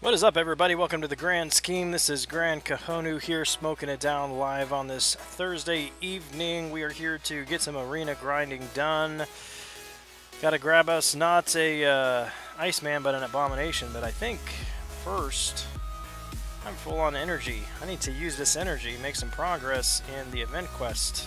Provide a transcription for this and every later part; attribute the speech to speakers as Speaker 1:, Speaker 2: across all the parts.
Speaker 1: What is up, everybody? Welcome to the Grand Scheme. This is Gran here, smoking it down live on this Thursday evening. We are here to get some arena grinding done. Gotta grab us not a Iceman, but an Abomination. But I think first, I'm full on energy. I need to use this energy, make some progress in the event quest.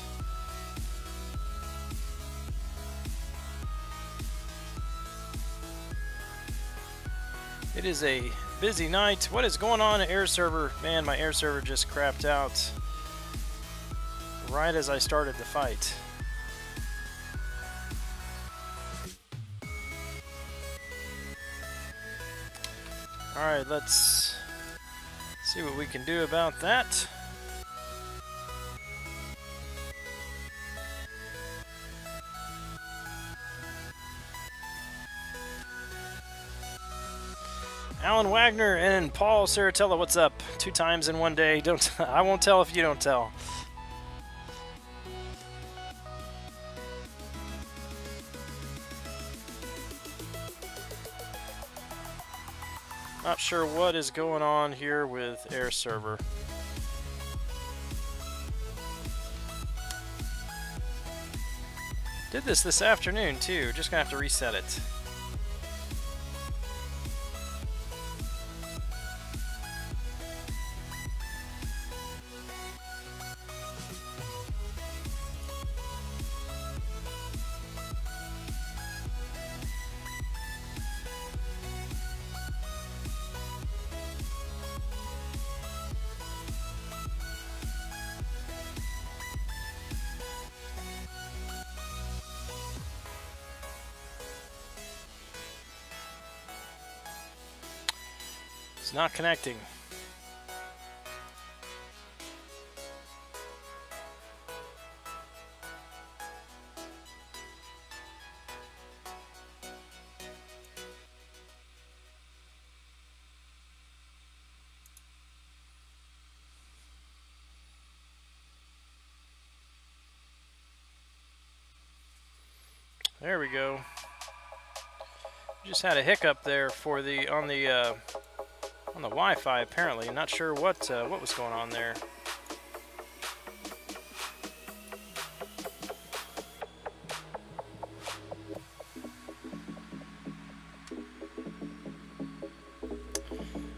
Speaker 1: It is a busy night. What is going on, air server? Man, my air server just crapped out right as I started the fight. Alright, let's see what we can do about that. Alan Wagner and Paul Saratella, what's up? 2 times in one day. I won't tell if you don't tell. Not sure what is going on here with Air Server. Did this afternoon too. Just gonna have to reset it. It's not connecting. There we go. Just had a hiccup there for the on the Wi-Fi, apparently. I'm not sure what was going on there.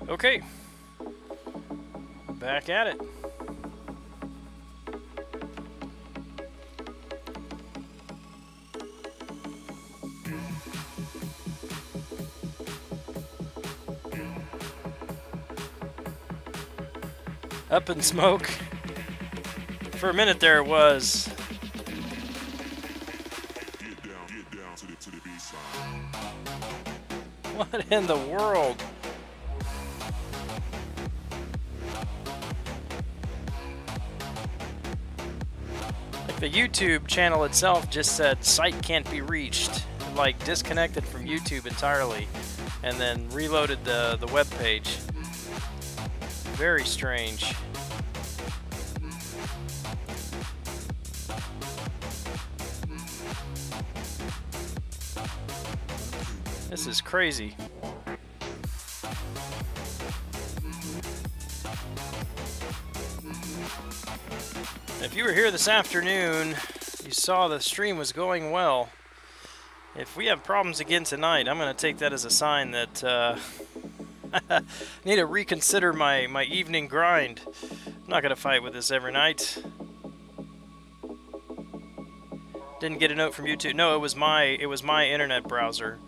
Speaker 1: Okay, back at it. Up in smoke. For a minute there it was. What in the world? Like the YouTube channel itself just said site can't be reached. Like disconnected from YouTube entirely and then reloaded the web page. Very strange. This is crazy. If you were here this afternoon, you saw the stream was going well. If we have problems again tonight, I'm going to take that as a sign that I need to reconsider my evening grind. I'm not going to fight with this every night. Didn't get a note from YouTube. No, it was my internet browser.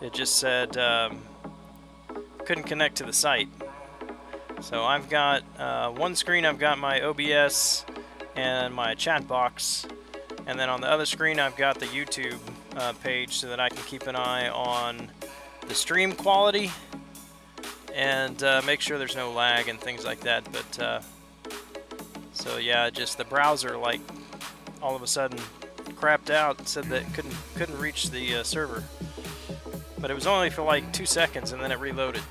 Speaker 1: It just said couldn't connect to the site. So I've got one screen. I've got my OBS and my chat box, and then on the other screen I've got the YouTube page so that I can keep an eye on the stream quality and make sure there's no lag and things like that. But so yeah, just the browser like all of a sudden crapped out and said that it couldn't reach the server. But it was only for like 2 seconds and then it reloaded.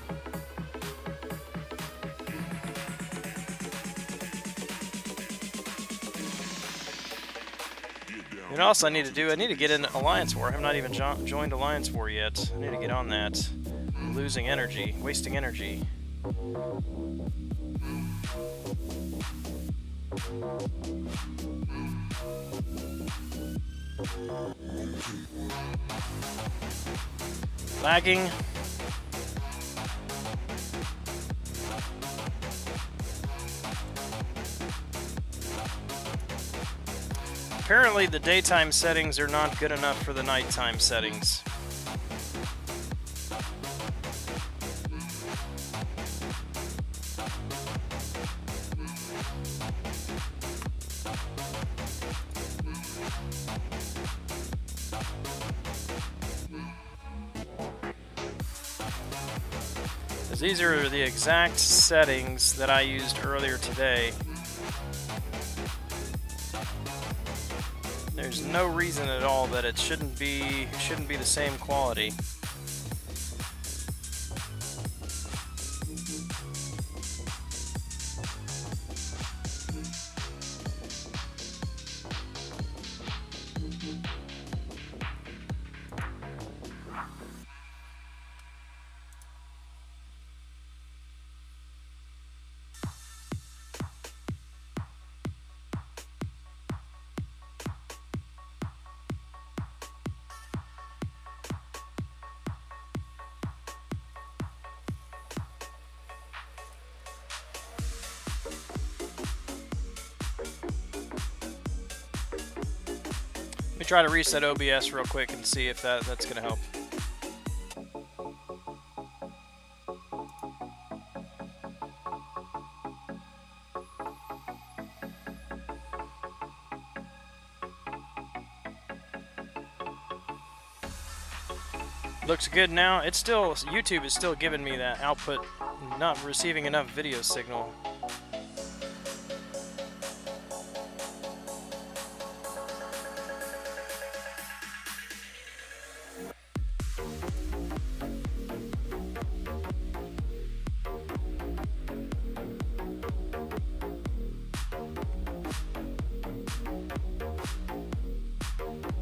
Speaker 1: You know what else I need to do? I need to get in Alliance War. I have not even joined Alliance War yet. I need to get on that. I'm losing energy, wasting energy. Lagging. Apparently the daytime settings are not good enough for the nighttime settings. Because these are the exact settings that I used earlier today. There's no reason at all that it shouldn't be the same quality. Let me try to reset OBS real quick and see if that's going to help. Looks good now. It's still, YouTube is still giving me that output, not receiving enough video signal.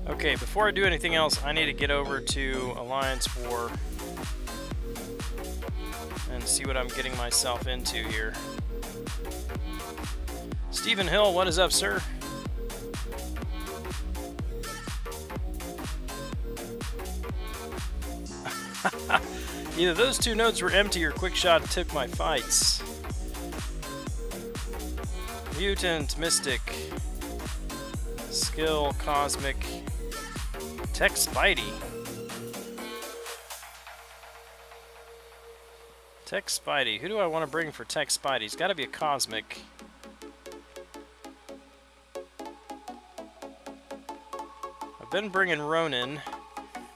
Speaker 1: Okay, before I do anything else, I need to get over to Alliance War and see what I'm getting myself into here. Stephen Hill, what is up, sir? Either those two nodes were empty or Quickshot took my fights. Mutant, Mystic, Skill, Cosmic, Tech Spidey. Tech Spidey. Who do I want to bring for Tech Spidey? He's got to be a Cosmic. I've been bringing Ronin,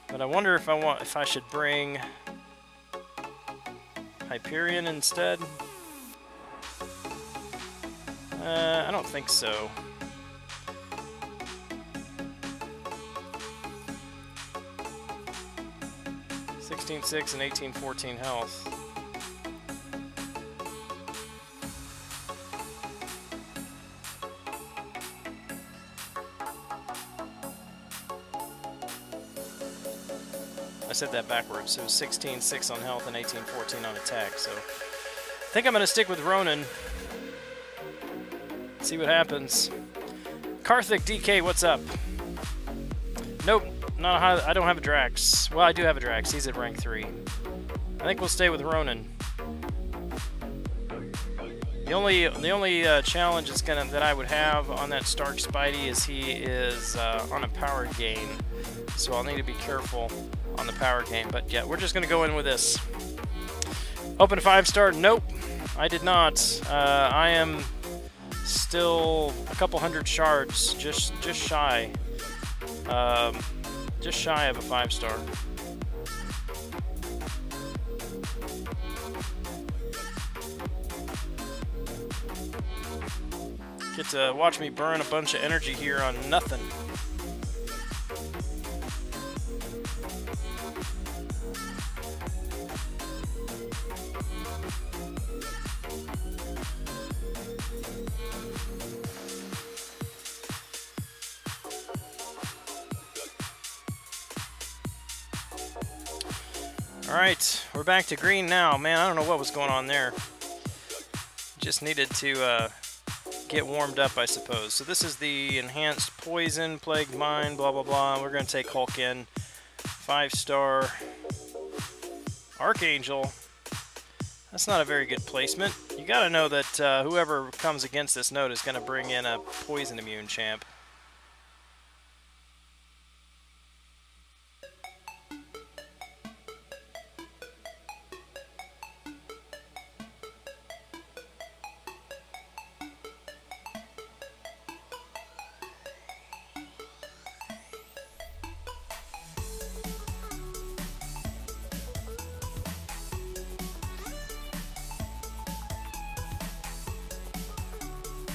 Speaker 1: but I wonder if I should bring Hyperion instead. I don't think so. 16-6 and 18-14 health. I said that backwards. It was 16-6 on health and 18-14 on attack. So I think I'm going to stick with Ronin. See what happens. Karthik DK, what's up? Nope, not a high, I don't have a Drax. Well, I do have a Drax. He's at rank 3. I think we'll stay with Ronin. The only challenge that I would have on that Stark Spidey is he is on a power gain, so I'll need to be careful on the power gain. But yeah, we're just gonna go in with this. Open 5-star? Nope, I did not. I am still a couple hundred shards, just shy of a 5-star. Get to watch me burn a bunch of energy here on nothing. Alright, we're back to green now. Man, I don't know what was going on there. Just needed to get warmed up, I suppose. So this is the enhanced poison, plagued mind, blah blah blah. We're going to take Hulk in. 5-star. Archangel. That's not a very good placement. You got to know that whoever comes against this node is going to bring in a poison immune champ.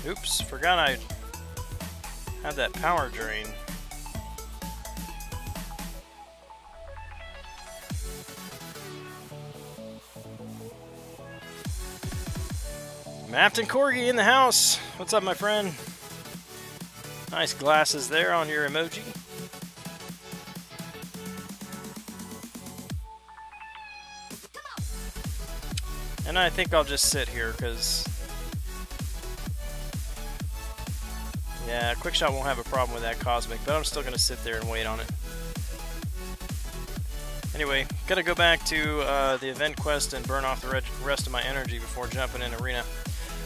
Speaker 1: Oops, forgot I had that power drain. Mapton Corgi in the house. What's up, my friend? Nice glasses there on your emoji. And I think I'll just sit here because yeah, Quickshot won't have a problem with that Cosmic, but I'm still going to sit there and wait on it. Anyway, gotta go back to the event quest and burn off the rest of my energy before jumping in Arena.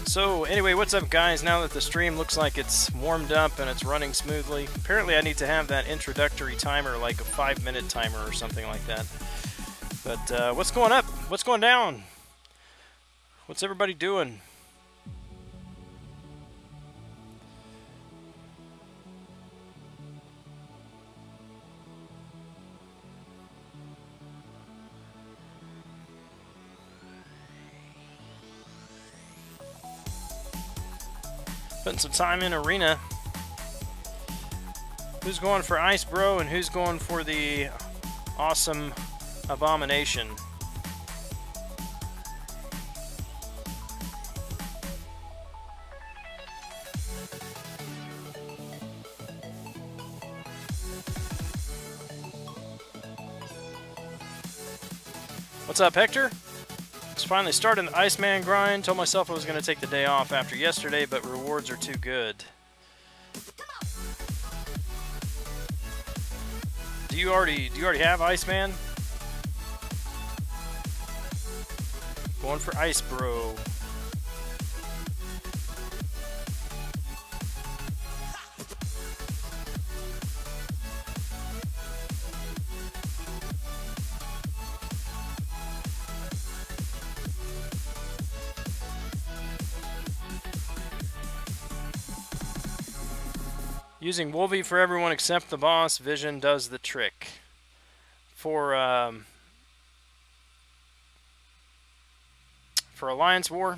Speaker 1: So, anyway, what's up, guys? Now that the stream looks like it's warmed up and it's running smoothly, apparently I need to have that introductory timer, like a 5-minute timer or something like that. But what's going up? What's going down? What's everybody doing? Putting some time in Arena. Who's going for Ice Bro and who's going for the awesome Abomination? What's up, Hector? Just finally started the Iceman grind. Told myself I was going to take the day off after yesterday, but rewards are too good. Do you already have Iceman? Going for Ice Bro. Using Wolvie for everyone except the boss, Vision does the trick. For Alliance War,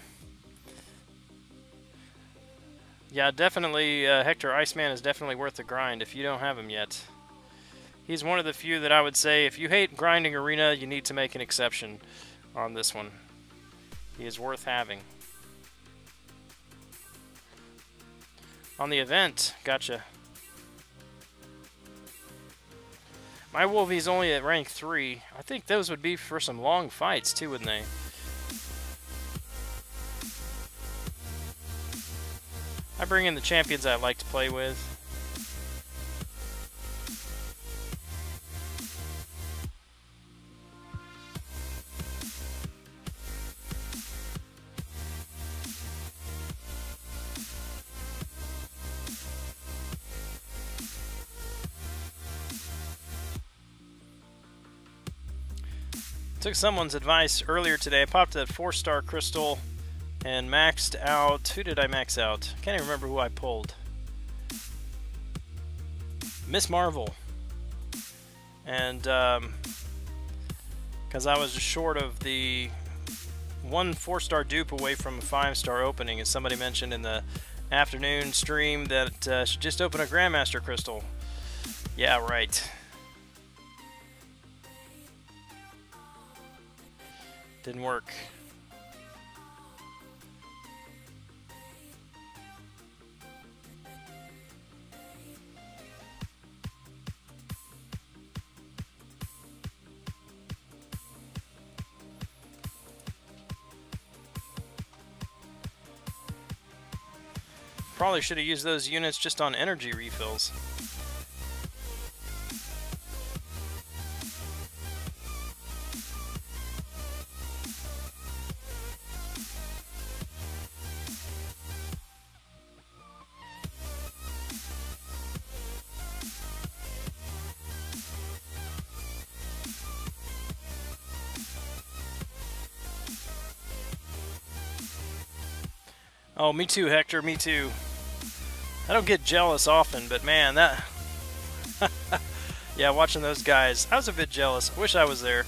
Speaker 1: yeah, definitely Hector Iceman is definitely worth the grind if you don't have him yet. He's one of the few that I would say if you hate grinding Arena, you need to make an exception on this one. He is worth having. On the event, gotcha. My Wolvie's only at rank 3. I think those would be for some long fights too, wouldn't they? I bring in the champions I like to play with. Took someone's advice earlier today. I popped that 4-star crystal and maxed out. Who did I max out? Can't even remember who I pulled. Miss Marvel. And because I was just short of the one 4-star dupe away from a 5-star opening, as somebody mentioned in the afternoon stream that should just open a Grandmaster crystal. Yeah, right. Didn't work. Probably should have used those units just on energy refills. Oh, me too, Hector, me too. I don't get jealous often, but man, that... yeah, watching those guys, I was a bit jealous. I wish I was there.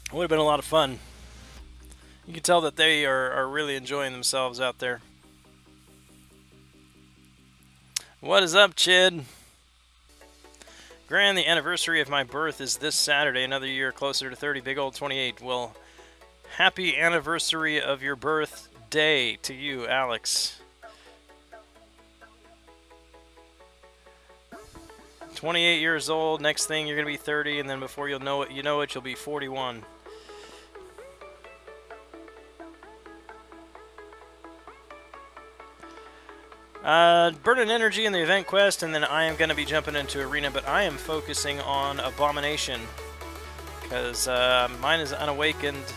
Speaker 1: It would have been a lot of fun. You can tell that they are really enjoying themselves out there. What is up, Chid? Gran, the anniversary of my birth is this Saturday. Another year closer to 30, big old 28. Well, happy anniversary of your birthday to you, Alex. 28 years old. Next thing you're gonna be 30, and then before you know it, you'll be 41. Burning energy in the event quest, and then I am gonna be jumping into arena, but I am focusing on Abomination because mine is unawakened.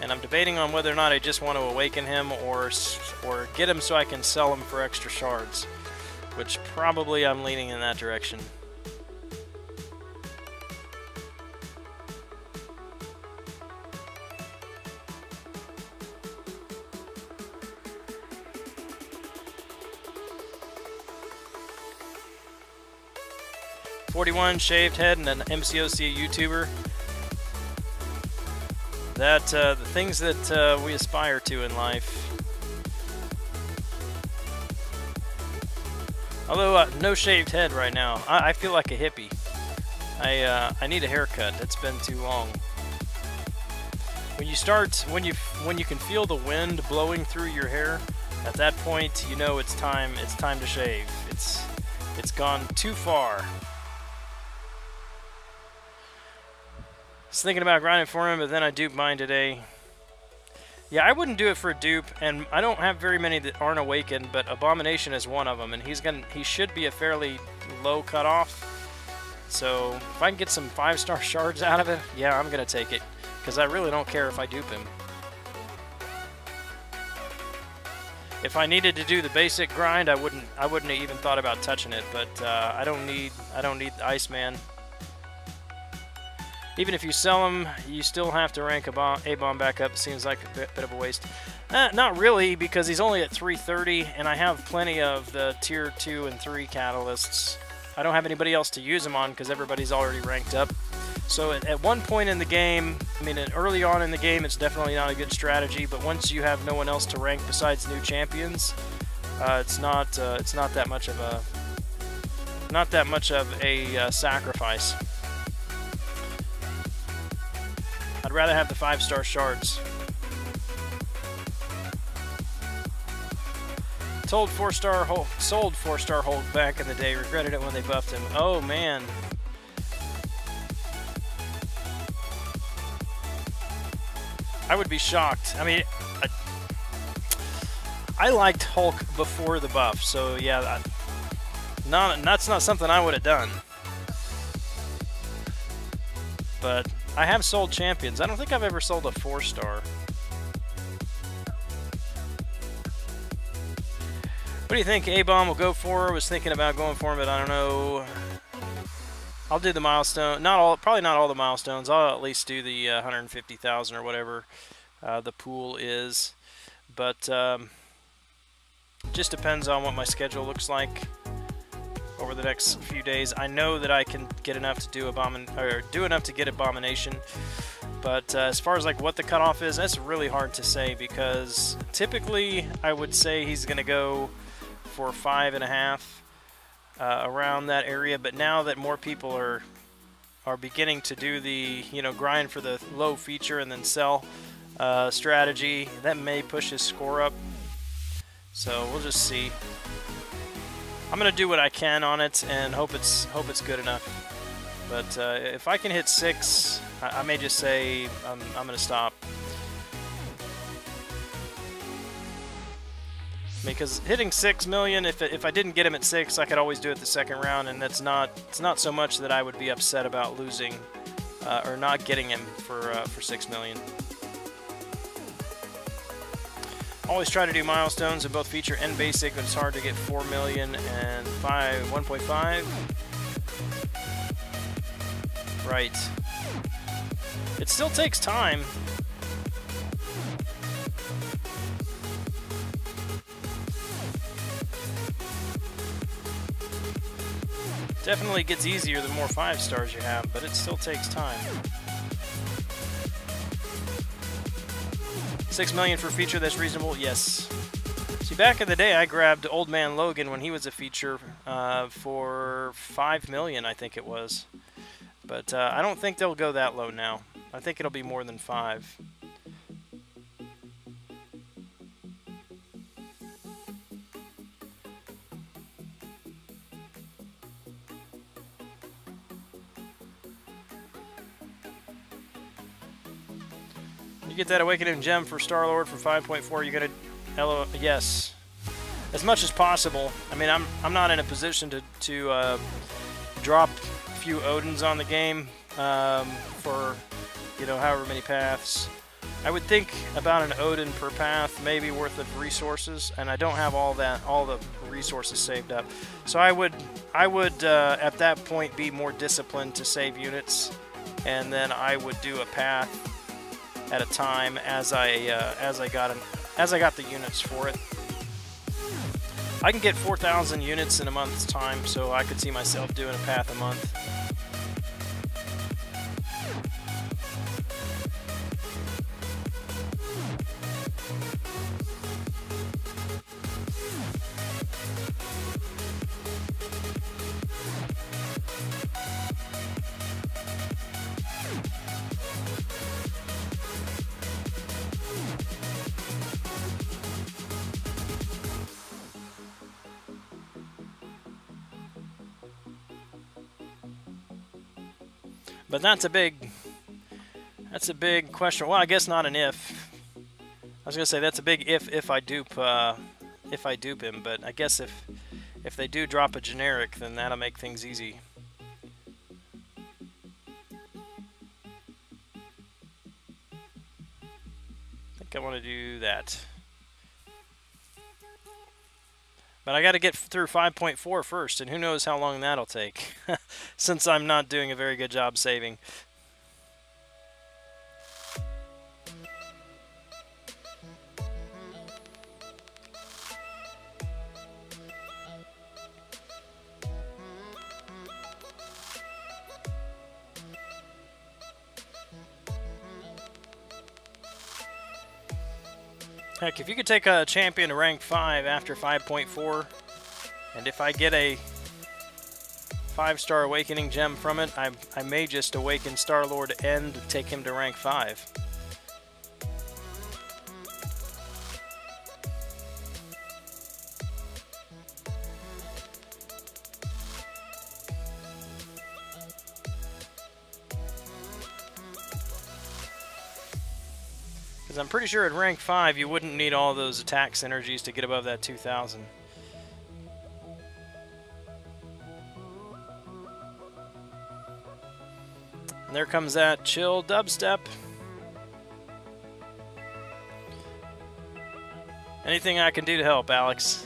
Speaker 1: And I'm debating on whether or not I just want to awaken him or get him so I can sell him for extra shards. Which probably I'm leaning in that direction. .41 shaved head and an MCOC YouTuber. That the things that we aspire to in life. Although no shaved head right now, I feel like a hippie. I need a haircut. It's been too long. When you can feel the wind blowing through your hair, at that point you know it's time to shave. It's gone too far. I was thinking about grinding for him, but then I duped mine today. Yeah, I wouldn't do it for a dupe, and I don't have very many that aren't awakened, but Abomination is one of them, and he should be a fairly low cutoff. So if I can get some 5-star shards out of it, yeah, I'm gonna take it, because I really don't care if I dupe him. If I needed to do the basic grind, I wouldn't have even thought about touching it, but I don't need the Iceman. Even if you sell him, you still have to rank A-Bomb back up. It seems like a bit of a waste. Not really, because he's only at 330, and I have plenty of the Tier 2 and 3 catalysts. I don't have anybody else to use them on because everybody's already ranked up. So at one point in the game, I mean, early on in the game, it's definitely not a good strategy, but once you have no one else to rank besides new champions, it's not that much of a sacrifice. I'd rather have the 5-star shards. Sold 4-star Hulk back in the day. Regretted it when they buffed him. Oh man. I would be shocked. I mean, I liked Hulk before the buff, so yeah, that's not something I would have done. But I have sold champions. I don't think I've ever sold a 4-star. What do you think A-Bomb will go for? I was thinking about going for him, but I don't know. I'll do the milestone. Probably not all the milestones. I'll at least do the 150,000 or whatever the pool is. But just depends on what my schedule looks like over the next few days. I know that I can get enough to do enough to get Abomination. But as far as like what the cutoff is, that's really hard to say, because typically I would say he's going to go for 5.5 around that area. But now that more people are beginning to do the grind for the low feature and then sell strategy, that may push his score up. So we'll just see. I'm gonna do what I can on it and hope it's good enough. But if I can hit 6, I may just say I'm gonna stop. Because hitting 6 million, if I didn't get him at 6, I could always do it the second round, and it's not so much that I would be upset about losing or not getting him for 6 million. Always try to do milestones in both feature and basic, but it's hard to get 4 million and 1.5. Right. It still takes time. Definitely gets easier the more 5-stars you have, but it still takes time. 6 million for feature, that's reasonable? Yes. See, back in the day, I grabbed Old Man Logan when he was a feature for 5 million, I think it was. But I don't think they'll go that low now. I think it'll be more than 5. You get that Awakening Gem for Star-Lord for 5.4, you're gonna yes, as much as possible. I mean, I'm not in a position to drop a few Odins on the game for however many paths. I would think about an Odin per path, maybe worth of resources, and I don't have all the resources saved up. So I would at that point be more disciplined to save units, and then I would do a path at a time as I got the units for it. I can get 4,000 units in a month's time, so I could see myself doing a path a month. But that's a big question. Well, I guess not an if. I was gonna say that's a big if I dupe him, but I guess if they do drop a generic, then that'll make things easy. I think I want to do that. But I got to get through 5.4 first, and who knows how long that'll take, since I'm not doing a very good job saving. Heck, if you could take a champion to rank 5 after 5.4, and if I get a 5-star Awakening Gem from it, I may just awaken Star-Lord and take him to rank 5. Because I'm pretty sure at rank 5 you wouldn't need all those attack synergies to get above that 2000. And there comes that chill dubstep. Anything I can do to help, Alex?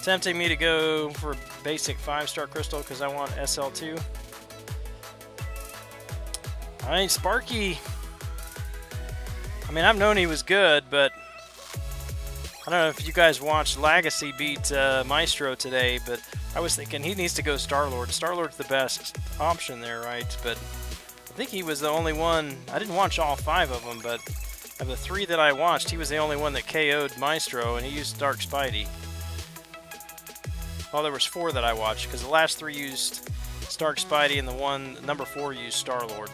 Speaker 1: Tempting me to go for basic 5-star crystal because I want SL2. I mean, Sparky. I mean, I've known he was good, but I don't know if you guys watched Legacy beat Maestro today, but I was thinking he needs to go Star-Lord. Star-Lord's the best option there, right? But I think he was the only one. I didn't watch all 5 of them, but of the 3 that I watched, he was the only one that KO'd Maestro, and he used Dark Spidey. Well, there was 4 that I watched, because the last 3 used Stark Spidey, and the one, number 4, used Star-Lord.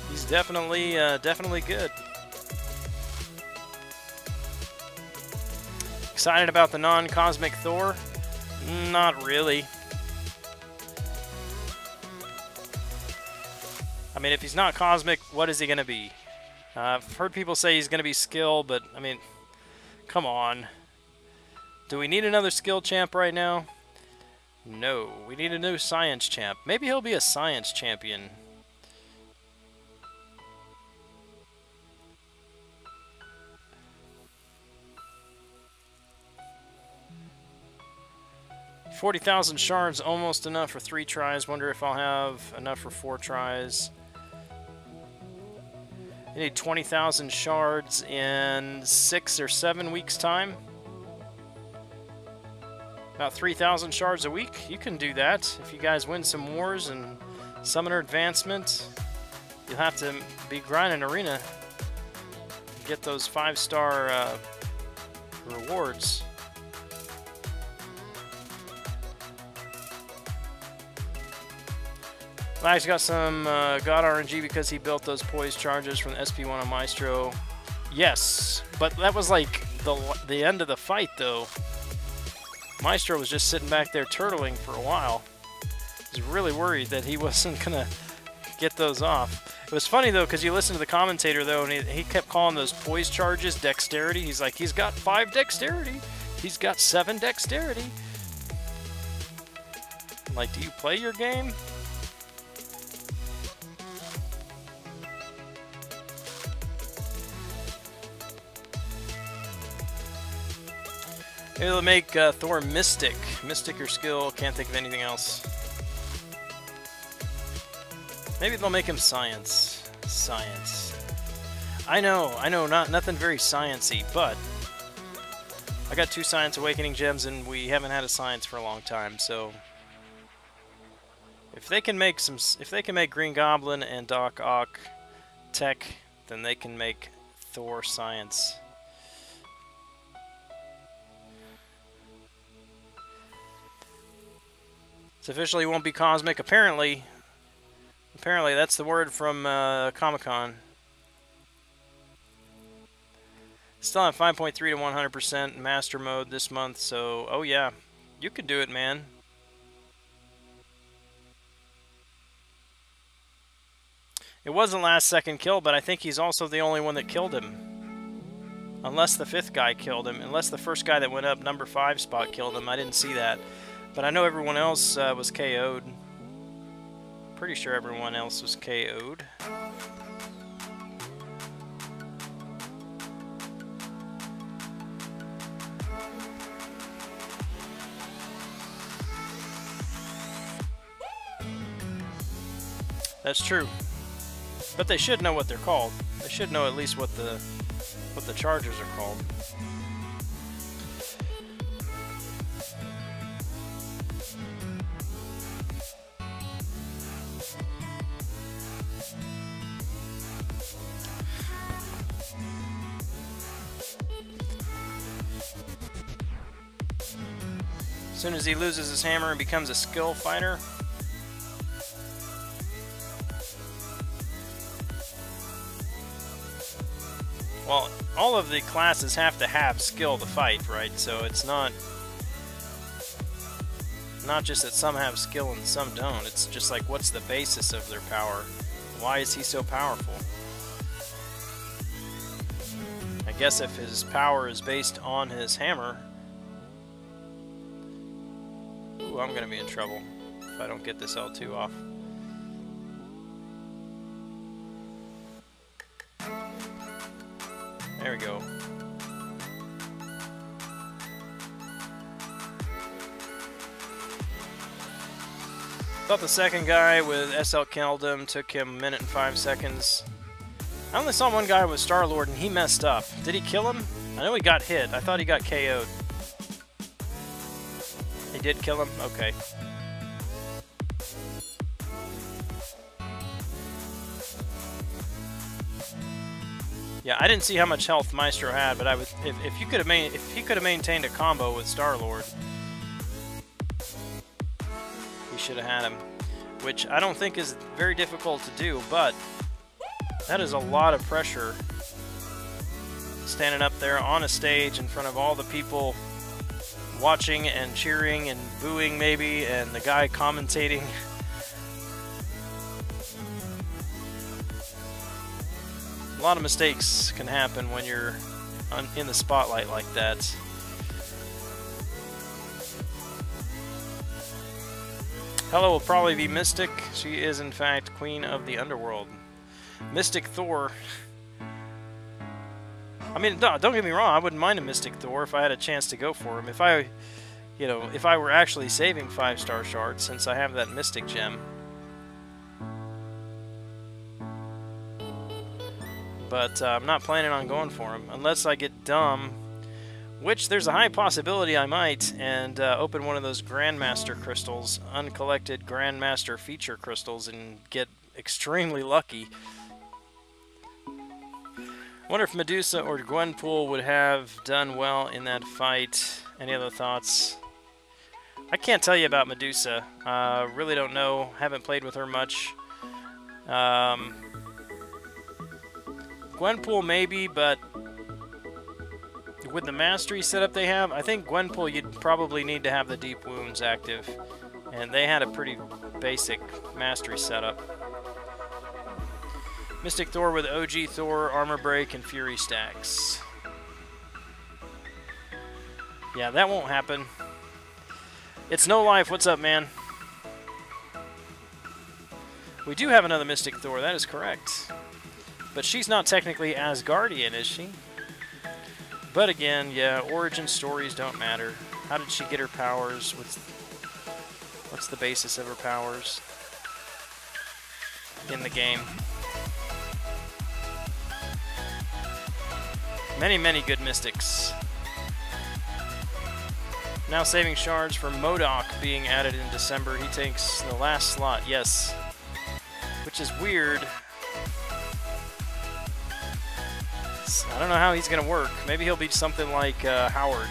Speaker 1: He's definitely good. Excited about the non-cosmic Thor? Not really. I mean, if he's not cosmic, what is he going to be? I've heard people say he's going to be skill, but, I mean, come on. Do we need another skill champ right now? No. We need a new science champ. Maybe he'll be a science champion. $40,000 shards, almost enough for 3 tries. Wonder if I'll have enough for 4 tries. You need 20,000 shards in 6 or 7 weeks' time. About 3,000 shards a week. You can do that. If you guys win some wars and Summoner Advancement, you'll have to be grinding Arena to get those 5-star rewards. Max got some God RNG because he built those poise charges from the SP1 on Maestro. Yes, but that was like the end of the fight, though. Maestro was just sitting back there turtling for a while. I was really worried that he wasn't going to get those off. It was funny, though, because you listen to the commentator, though, and he kept calling those poise charges dexterity. He's like, he's got 5 dexterity. He's got 7 dexterity. I'm like, do you play your game? Maybe they'll make Thor Mystic. Mystic or skill, can't think of anything else. Maybe they'll make him Science. Science. I know, nothing very sciencey, but I got 2 Science Awakening gems and we haven't had a Science for a long time, so if they can make Green Goblin and Doc Ock tech, then they can make Thor Science. It officially won't be cosmic. Apparently that's the word from Comic-Con. Still at 5.3 to 100% master mode this month, so oh yeah, you could do it, man. It wasn't last second kill, but I think he's also the only one that killed him. Unless the 5th guy killed him. Unless the first guy that went up number 5 spot killed him. I didn't see that. But I know everyone else was KO'd. Pretty sure everyone else was KO'd. That's true. But they should know what they're called. They should know at least what the chargers are called. As soon as he loses his hammer and becomes a skill fighter. Well, all of the classes have to have skill to fight, right? So it's not just that some have skill and some don't. It's just like, what's the basis of their power? Why is he so powerful? I guess if his power is based on his hammer... Ooh, I'm gonna be in trouble if I don't get this L2 off. There we go. Thought the second guy with SL killed him, took him 1 minute and 5 seconds. I only saw one guy with Star-Lord and he messed up. Did he kill him? I know he got hit. I thought he got KO'd. He did kill him? Okay. Yeah, I didn't see how much health Maestro had, but I would if he could have maintained a combo with Star-Lord, he should have had him, which I don't think is very difficult to do, but that is a lot of pressure standing up there on a stage in front of all the people watching and cheering and booing maybe, and the guy commentating. A lot of mistakes can happen when you're in the spotlight like that. Hela will probably be Mystic. She is in fact Queen of the Underworld. Mystic Thor. I mean, don't get me wrong, I wouldn't mind a Mystic Thor if I had a chance to go for him. If I were actually saving 5-star shards, since I have that Mystic gem. But I'm not planning on going for him unless I get dumb, which there's a high possibility I might, and open one of those Grandmaster crystals, uncollected Grandmaster feature crystals, and get extremely lucky. Wonder if Medusa or Gwenpool would have done well in that fight. Any other thoughts? I can't tell you about Medusa. Really don't know. Haven't played with her much. Gwenpool maybe, but with the mastery setup they have, I think Gwenpool you'd probably need to have the deep wounds active, and they had a pretty basic mastery setup. Mystic Thor with OG Thor, Armor Break, and Fury stacks. Yeah, that won't happen. It's No Life, what's up, man? We do have another Mystic Thor, that is correct. But she's not technically Asgardian, is she? But again, yeah, origin stories don't matter. How did she get her powers? What's the basis of her powers in the game? Many, many good mystics. Now saving shards for MODOK being added in December. He takes the last slot, yes. Which is weird. I don't know how he's going to work. Maybe he'll be something like Howard.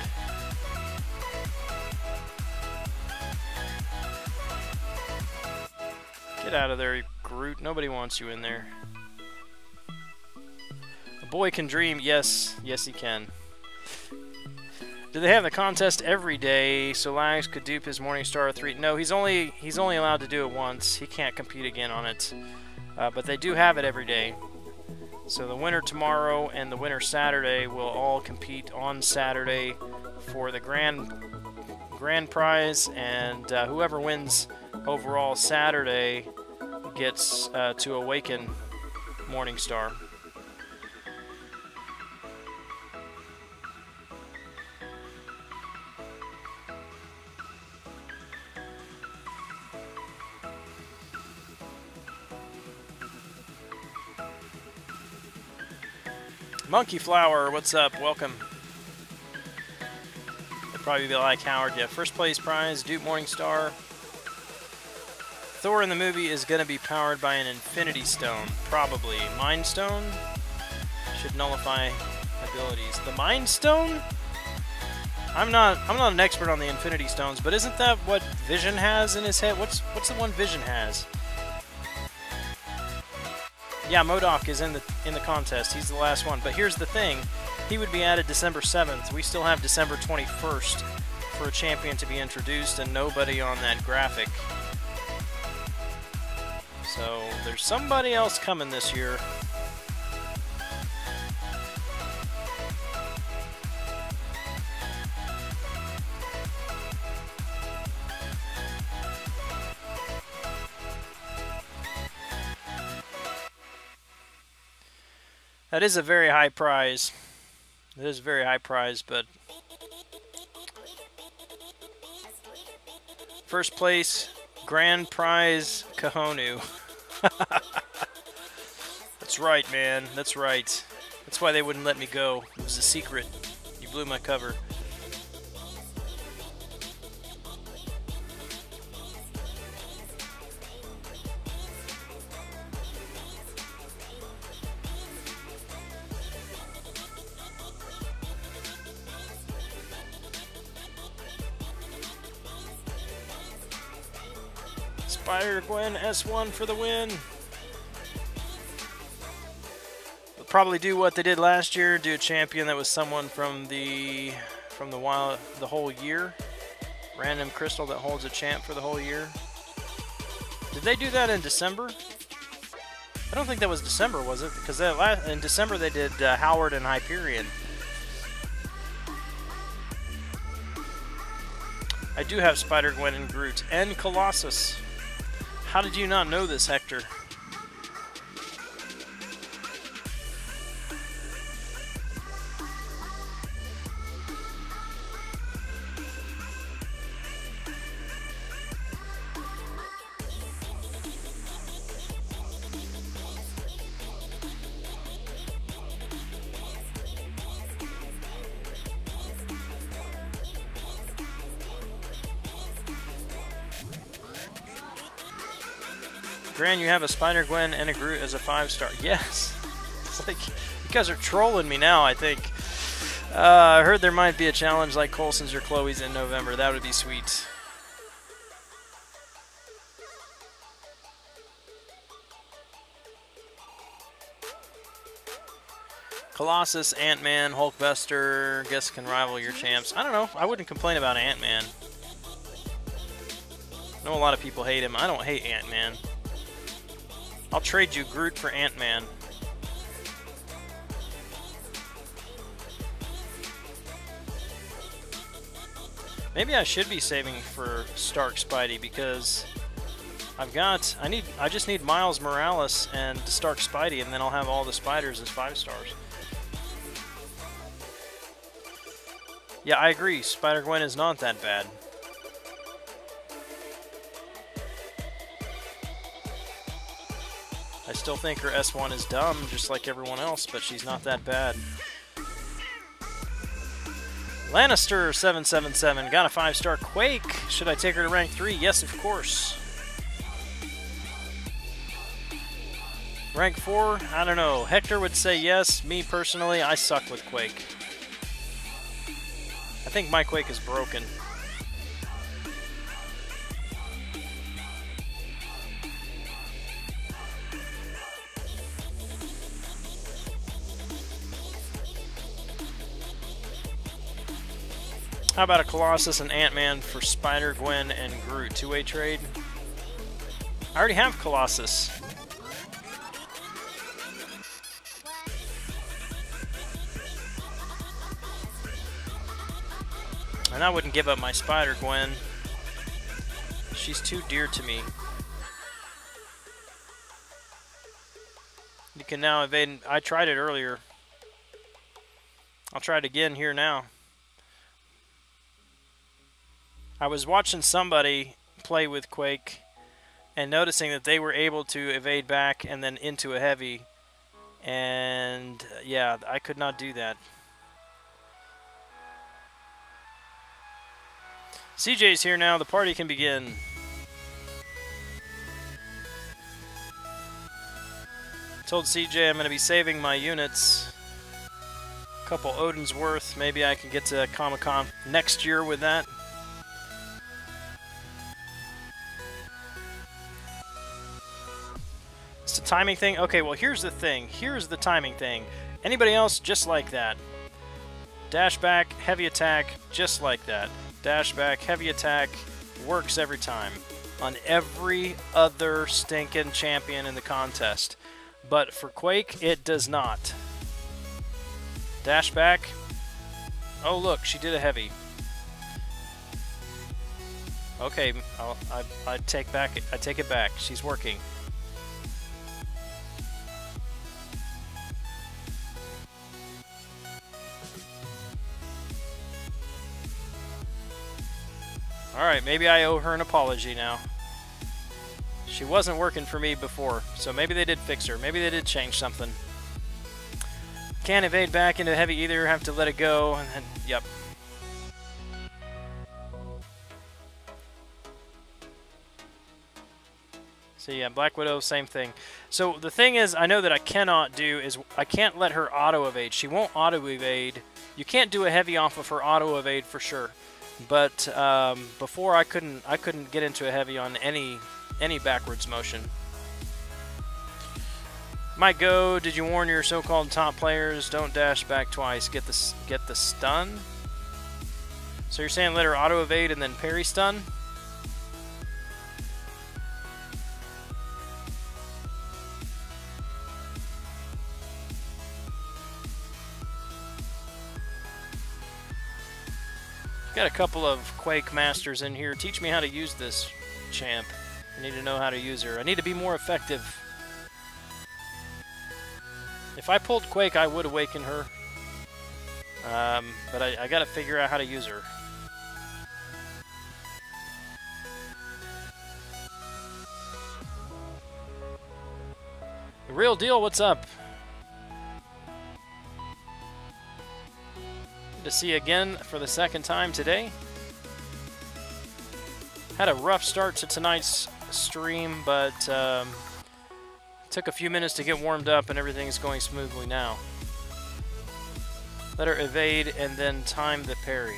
Speaker 1: Get out of there, Groot. Nobody wants you in there. A boy can dream. Yes. Yes, he can. Do they have the contest every day so Lags could dupe his Morningstar 3? No, he's only allowed to do it once. He can't compete again on it. But they do have it every day. So the winner tomorrow and the winner Saturday will all compete on Saturday for the grand prize, and whoever wins overall Saturday gets to awaken Morningstar. Monkey Flower, what's up? Welcome. They'd probably be like Howard. Yeah, first place prize, Duke Morningstar. Thor in the movie is going to be powered by an Infinity Stone, probably. Mind Stone should nullify abilities. The Mind Stone? I'm not an expert on the Infinity Stones, but isn't that what Vision has in his head? What's the one Vision has? Yeah, MODOK is in the contest. He's the last one. But here's the thing. He would be added December 7th. We still have December 21st for a champion to be introduced and nobody on that graphic. So there's somebody else coming this year. That is a very high prize. It is a very high prize, but first place, grand prize, Kahonu. That's right, man. That's right. That's why they wouldn't let me go. It was a secret. You blew my cover. Spider-Gwen S1 for the win. They'll probably do what they did last year, do a champion that was someone from the whole year. Random crystal that holds a champ for the whole year. Did they do that in December? I don't think that was December, was it? Because in December they did Howard and Hyperion. I do have Spider-Gwen and Groot and Colossus. How did you not know this, Hector? Gran, you have a Spider-Gwen and a Groot as a 5-star. Yes. It's like, you guys are trolling me now, I think. I heard there might be a challenge like Coulson's or Chloe's in November. That would be sweet. Colossus, Ant-Man, Hulkbuster, guess can rival your champs. I don't know. I wouldn't complain about Ant-Man. I know a lot of people hate him. I don't hate Ant-Man. I'll trade you Groot for Ant-Man. Maybe I should be saving for Stark Spidey because I just need Miles Morales and Stark Spidey, and then I'll have all the spiders as 5-stars. Yeah, I agree. Spider-Gwen is not that bad. I still think her S1 is dumb, just like everyone else, but she's not that bad. Lannister 777 got a 5-star Quake. Should I take her to rank 3? Yes, of course. Rank 4? I don't know. Hector would say yes. Me personally, I suck with Quake. I think my Quake is broken. How about a Colossus and Ant-Man for Spider-Gwen and Groot? 2-way trade? I already have Colossus. And I wouldn't give up my Spider-Gwen. She's too dear to me. You can now evade. I tried it earlier. I'll try it again here now. I was watching somebody play with Quake and noticing that they were able to evade back and then into a heavy. And yeah, I could not do that. CJ's here now. The party can begin. Told CJ I'm going to be saving my units. A couple Odin's worth. Maybe I can get to Comic-Con next year with that. timing thing? Okay, well, here's the thing. Here's the timing thing. Anybody else, just like that. Dash back, heavy attack, just like that. Dash back, heavy attack, works every time. On every other stinking champion in the contest. But for Quake, it does not. Dash back. Oh, look, she did a heavy. Okay, I take it back. She's working. Alright, maybe I owe her an apology now. She wasn't working for me before, so maybe they did fix her. Maybe they did change something. Can't evade back into heavy either, have to let it go, and then, yep. So yeah, Black Widow, same thing. So the thing is, I know that I cannot do is, I can't let her auto-evade. She won't auto-evade. You can't do a heavy off of her auto-evade for sure. But before I couldn't get into a heavy on any backwards motion. Might go. Did you warn your so-called top players? Don't dash back twice. Get the stun. So you're saying let her auto evade and then parry stun? Got a couple of Quake masters in here. Teach me how to use this champ. I need to know how to use her. I need to be more effective. If I pulled Quake, I would awaken her. But I got to figure out how to use her. The real deal, what's up? To see you again for the second time today. Had a rough start to tonight's stream, but took a few minutes to get warmed up and everything's going smoothly now. Let her evade and then time the parry.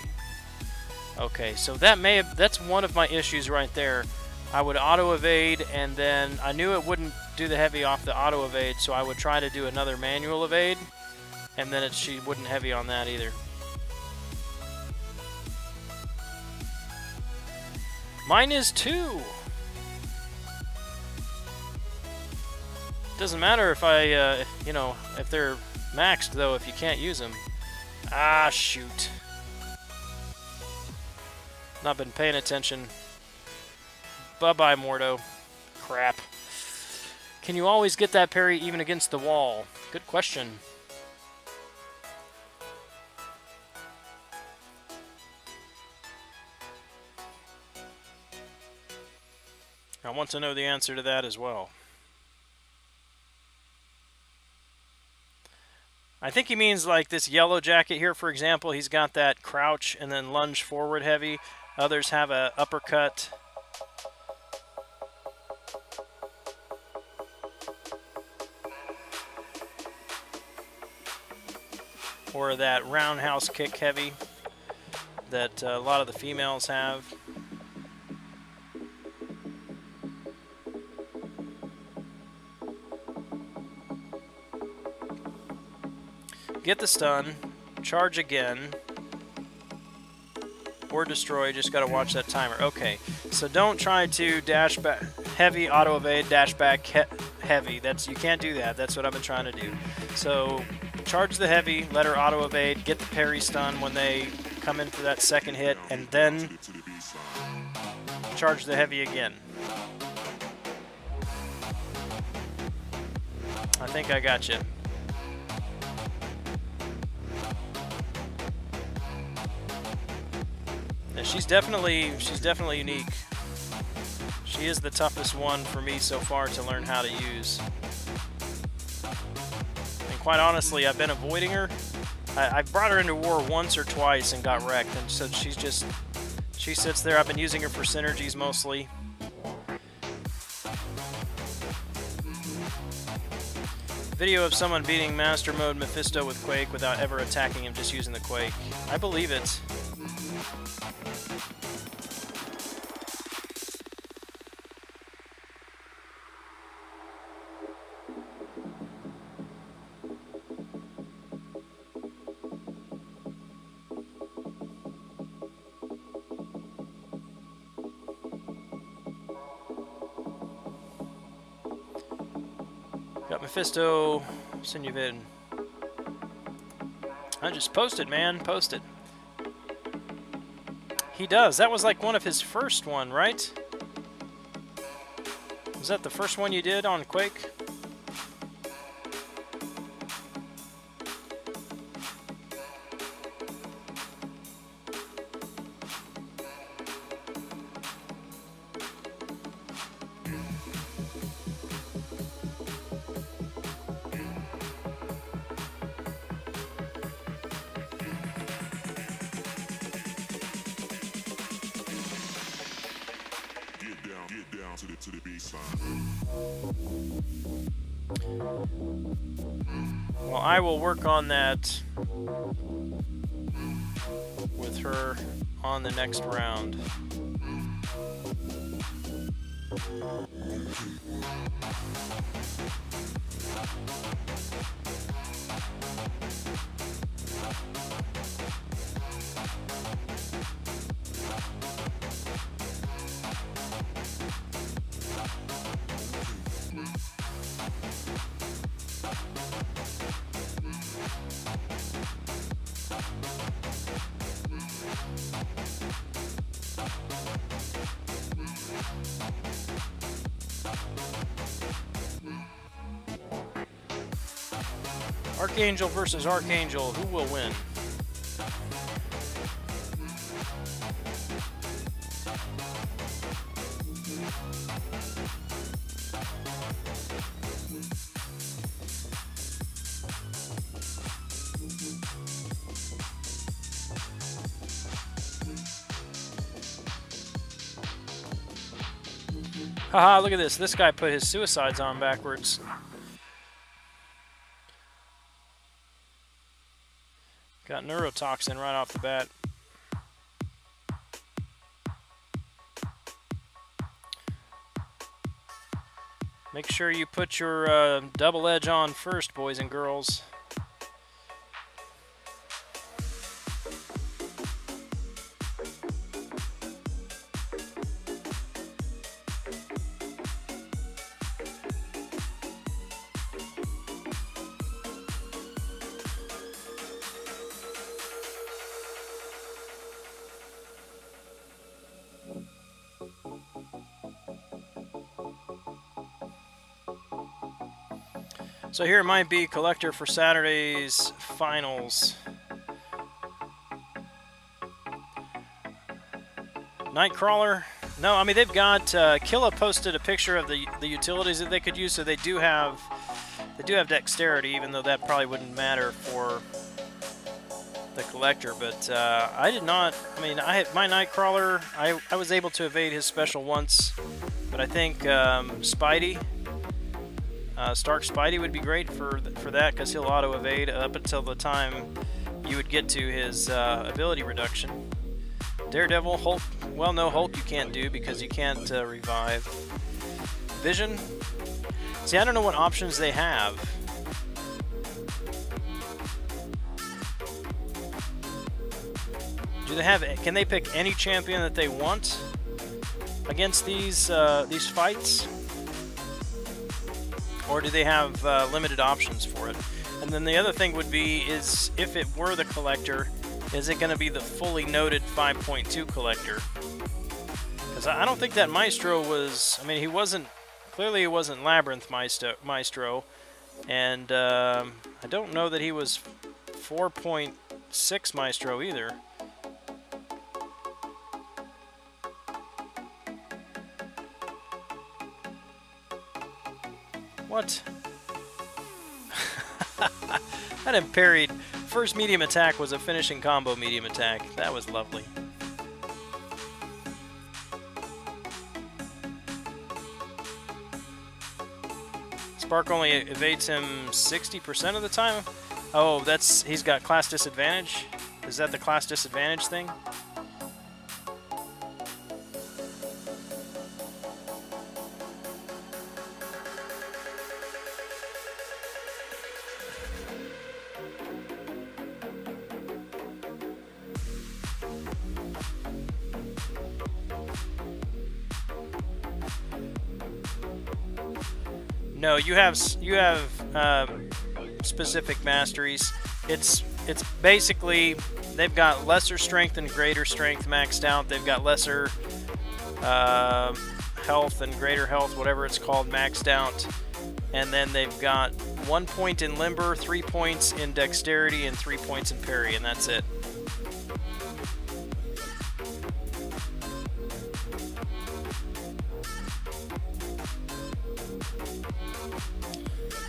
Speaker 1: Okay, so that's one of my issues right there. I would auto evade and then I knew it wouldn't do the heavy off the auto evade, so I would try to do another manual evade and then she wouldn't heavy on that either. Mine is 2. Doesn't matter if I, you know, if they're maxed though, if you can't use them. Ah, shoot. Not been paying attention. Bye-bye, Mordo. Crap. Can you always get that parry even against the wall? Good question. I want to know the answer to that as well. I think he means like this yellow jacket here, for example. He's got that crouch and then lunge forward heavy. Others have a uppercut. Or that roundhouse kick heavy that a lot of the females have. Get the stun, charge again, or destroy. Just got to watch that timer. Okay, so don't try to dash back, heavy auto evade, dash back heavy. You can't do that. That's what I've been trying to do. So charge the heavy, let her auto evade, get the parry stun when they come in for that second hit, and then charge the heavy again. I think I got you. She's definitely unique. She is the toughest one for me so far to learn how to use. And quite honestly, I've been avoiding her. I've brought her into war once or twice and got wrecked, and so she sits there. I've been using her for synergies mostly. Video of someone beating Master Mode Mephisto with Quake without ever attacking him, just using the Quake. I believe it. Got Mephisto. Send you vid. I just post it, man. Post it. He does. That was like one of his first one, right? Was that the first one you did on Quake?
Speaker 2: To the baseline.
Speaker 1: Well, I will work on that with her on the next round. Archangel versus Archangel, who will win? Haha, look at this. This guy put his suicides on backwards. Got neurotoxin right off the bat. Make sure you put your double edge on first, boys and girls. So here might be collector for Saturday's finals. Nightcrawler. No, I mean they've got Killa posted a picture of the utilities that they could use, so they do have dexterity, even though that probably wouldn't matter for the collector. But I did not. I mean, I had my Nightcrawler. I was able to evade his special once, but I think Spidey. Stark Spidey would be great for that, because he'll auto-evade up until the time you would get to his ability reduction. Daredevil, Hulk, well no, Hulk you can't do because you can't revive. Vision, see I don't know what options they have. Do they have, can they pick any champion that they want against these fights? Or do they have limited options for it? And then the other thing would be is, if it were the collector, is it going to be the fully noted 5.2 collector? Because I don't think that Maestro was, I mean, he wasn't, clearly he wasn't Labyrinth Maestro. And I don't know that he was 4.6 Maestro either. What? That him parried. First medium attack was a finishing combo medium attack. That was lovely. Spark only evades him 60% of the time. Oh, that's, he's got class disadvantage. Is that the class disadvantage thing? No, you have specific masteries. It's basically they've got lesser strength and greater strength maxed out. They've got lesser health and greater health, whatever it's called, maxed out. And then they've got 1 point in limber, 3 points in dexterity, and 3 points in parry, and that's it.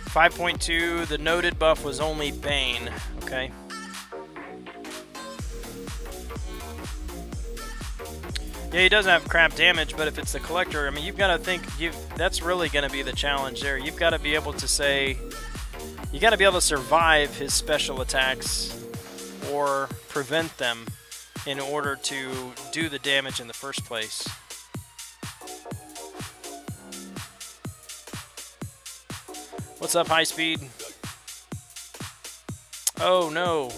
Speaker 1: .2, the noted buff was only Bane, okay? Yeah, he doesn't have crap damage, but if it's the collector, I mean, you've got to think, that's really going to be the challenge there. You've got to be able to say, you got to be able to survive his special attacks or prevent them in order to do the damage in the first place. What's up, High Speed? Oh, no.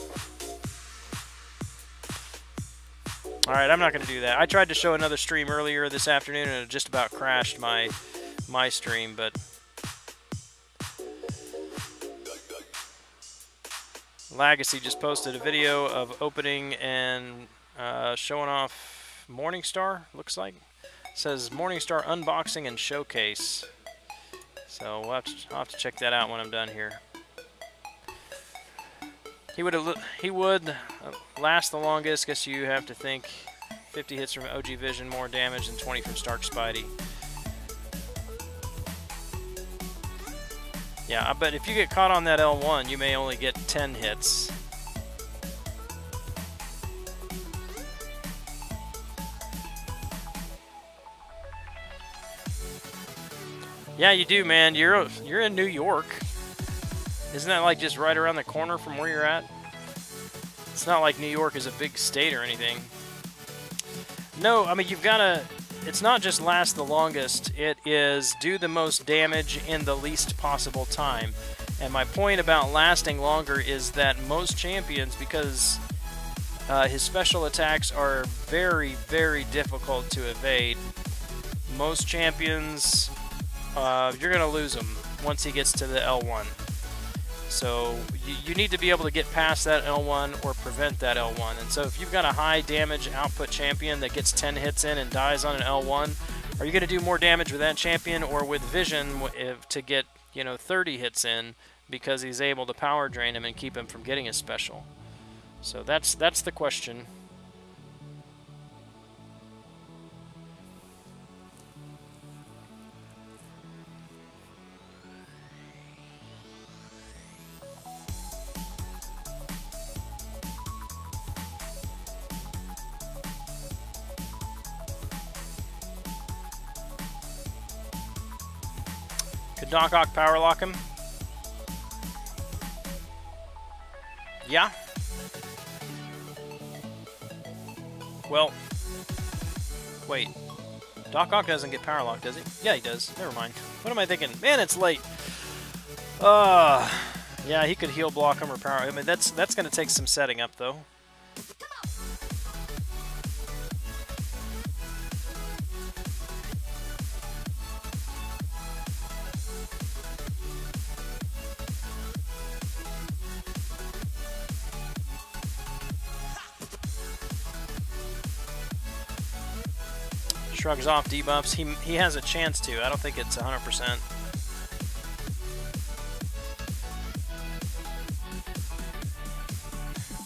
Speaker 1: Alright, I'm not going to do that. I tried to show another stream earlier this afternoon and it just about crashed my stream, but... Legacy just posted a video of opening and showing off Morningstar, looks like. It says Morningstar unboxing and showcase. So I'll have to check that out when I'm done here. He would last the longest. Guess you have to think 50 hits from OG Vision, more damage than 20 from Stark Spidey. Yeah, I bet if you get caught on that L1, you may only get 10 hits. Yeah, you do, man. You're in New York. Isn't that like just right around the corner from where you're at? It's not like New York is a big state or anything. No, I mean, you've got to... It's not just last the longest. It is do the most damage in the least possible time. And my point about lasting longer is that most champions, because his special attacks are very, very difficult to evade, most champions... you're going to lose him once he gets to the L1. So you need to be able to get past that L1 or prevent that L1. And so if you've got a high damage output champion that gets 10 hits in and dies on an L1, are you going to do more damage with that champion or with Vision to get, 30 hits in because he's able to power drain him and keep him from getting his special? So that's the question. Could Doc Ock power lock him? Yeah. Well, wait. Doc Ock doesn't get power locked, does he? Yeah, he does. Never mind. What am I thinking? Man, it's late. Yeah, he could heal block him or power. I mean, that's going to take some setting up, though. Shrugs off debuffs. He has a chance to. I don't think it's 100%.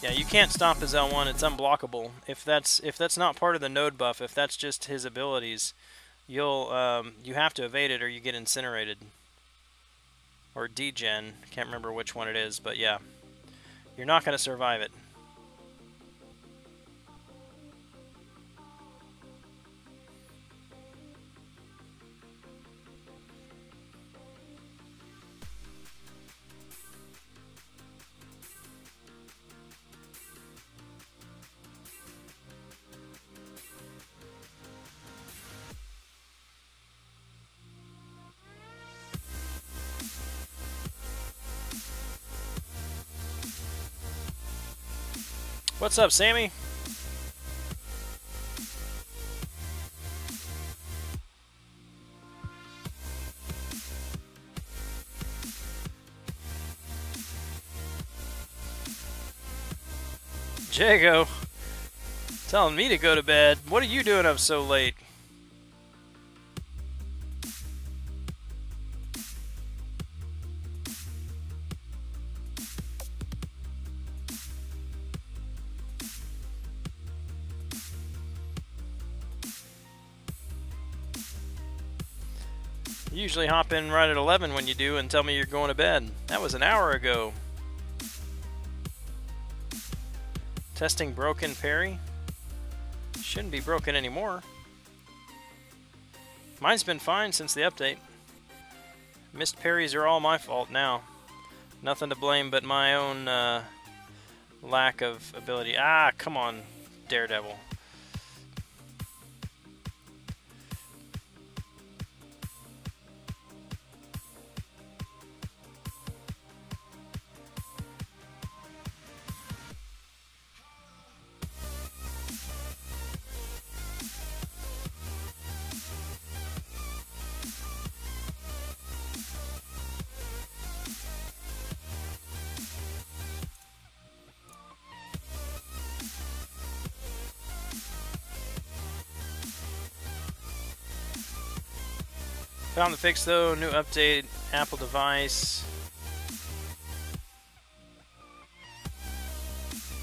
Speaker 1: Yeah, you can't stop his L1. It's unblockable. If that's not part of the node buff, if that's just his abilities, you have to evade it or you get incinerated. Or degen. Can't remember which one it is, but yeah. You're not going to survive it. What's up, Sammy? Jago, telling me to go to bed. What are you doing up so late? You usually hop in right at 11 when you do and tell me you're going to bed. That was an hour ago. Testing broken parry. Shouldn't be broken anymore. Mine's been fine since the update. Missed parries are all my fault now. Nothing to blame but my own lack of ability. Ah, come on, Daredevil. Found the fix though, new update, Apple device.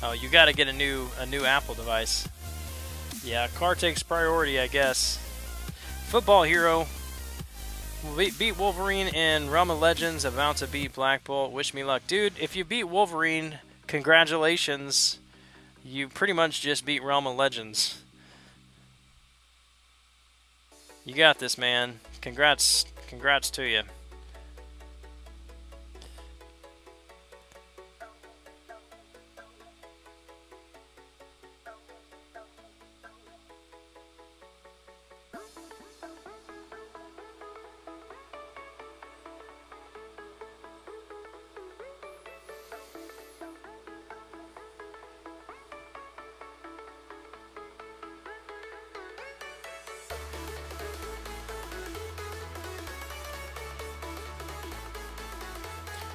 Speaker 1: Oh, you gotta get a new Apple device. Yeah, car takes priority, I guess. Football Hero. Beat Wolverine in Realm of Legends, about to beat Black Bolt. Wish me luck. Dude, if you beat Wolverine, congratulations. You pretty much just beat Realm of Legends. You got this, man. Congrats to you.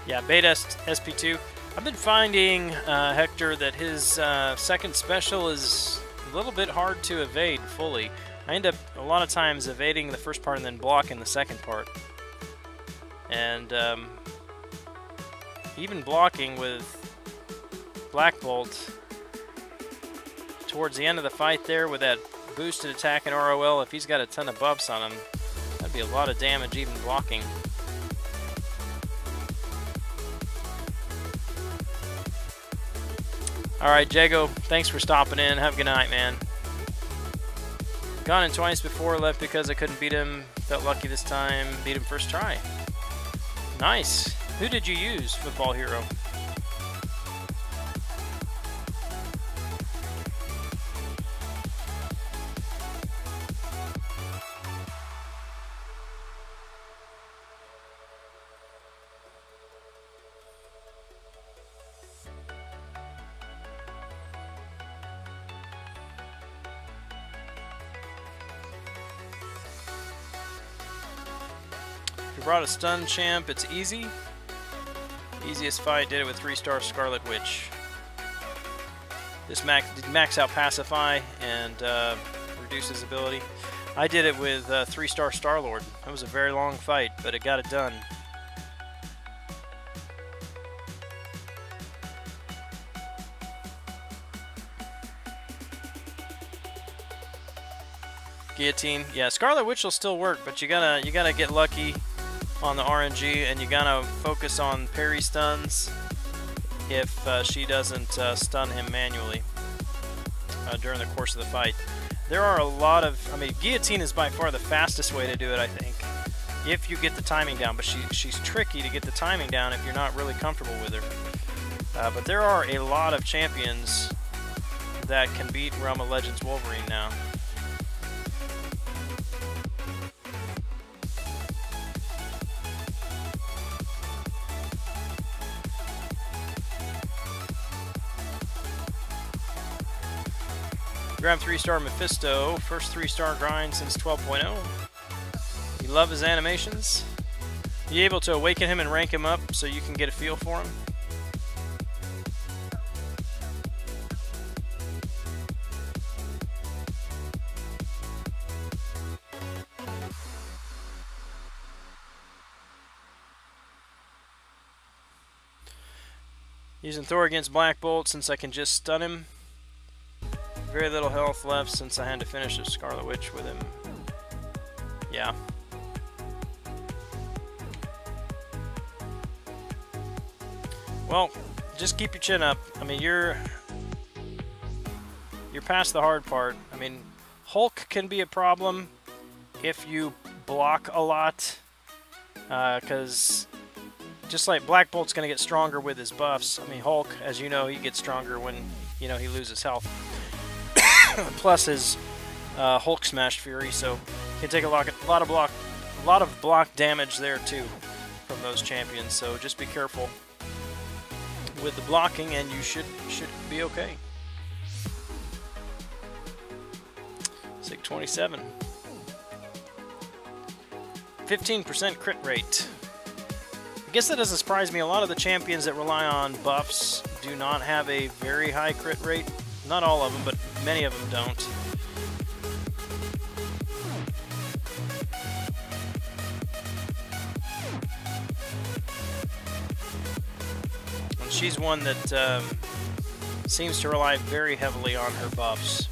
Speaker 1: Yeah, Beta SP2. I've been finding, Hector, that his second special is a little bit hard to evade fully. I end up, a lot of times, evading the first part and then blocking the second part. And even blocking with Black Bolt towards the end of the fight there with that boosted attack and ROL, if he's got a ton of buffs on him, that'd be a lot of damage even blocking. Alright, Jago, thanks for stopping in. Have a good night, man. Gone in twice before, left because I couldn't beat him. Felt lucky this time. Beat him first try. Nice. Who did you use, Football Hero? Brought a stun champ, it's easy. Easiest fight, did it with 3-star Scarlet Witch. This max out Pacify and reduce his ability. I did it with 3-star Star-Lord. That was a very long fight, but it got it done. Guillotine, yeah, Scarlet Witch will still work, but you gotta get lucky on the RNG, and you gotta focus on parry stuns if she doesn't stun him manually during the course of the fight. There are a lot of, I mean, Guillotine is by far the fastest way to do it, I think, if you get the timing down, but she's tricky to get the timing down if you're not really comfortable with her. But there are a lot of champions that can beat Realm of Legends Wolverine now. Grab 3-star Mephisto, first 3-star grind since 12.0. You love his animations. You able to awaken him and rank him up so you can get a feel for him. Using Thor against Black Bolt since I can just stun him. Very little health left since I had to finish the Scarlet Witch with him. Yeah. Well, just keep your chin up. I mean, you're past the hard part. I mean, Hulk can be a problem if you block a lot, because just like Black Bolt's going to get stronger with his buffs. I mean, Hulk, as you know, he gets stronger when, you know, he loses health. Plus his Hulk Smashed Fury, so he can take a lot of block damage there too from those champions. So just be careful with the blocking, and you should be okay. Sig 27. 15% crit rate. I guess that doesn't surprise me. A lot of the champions that rely on buffs do not have a very high crit rate. Not all of them, but many of them don't. And she's one that seems to rely very heavily on her buffs.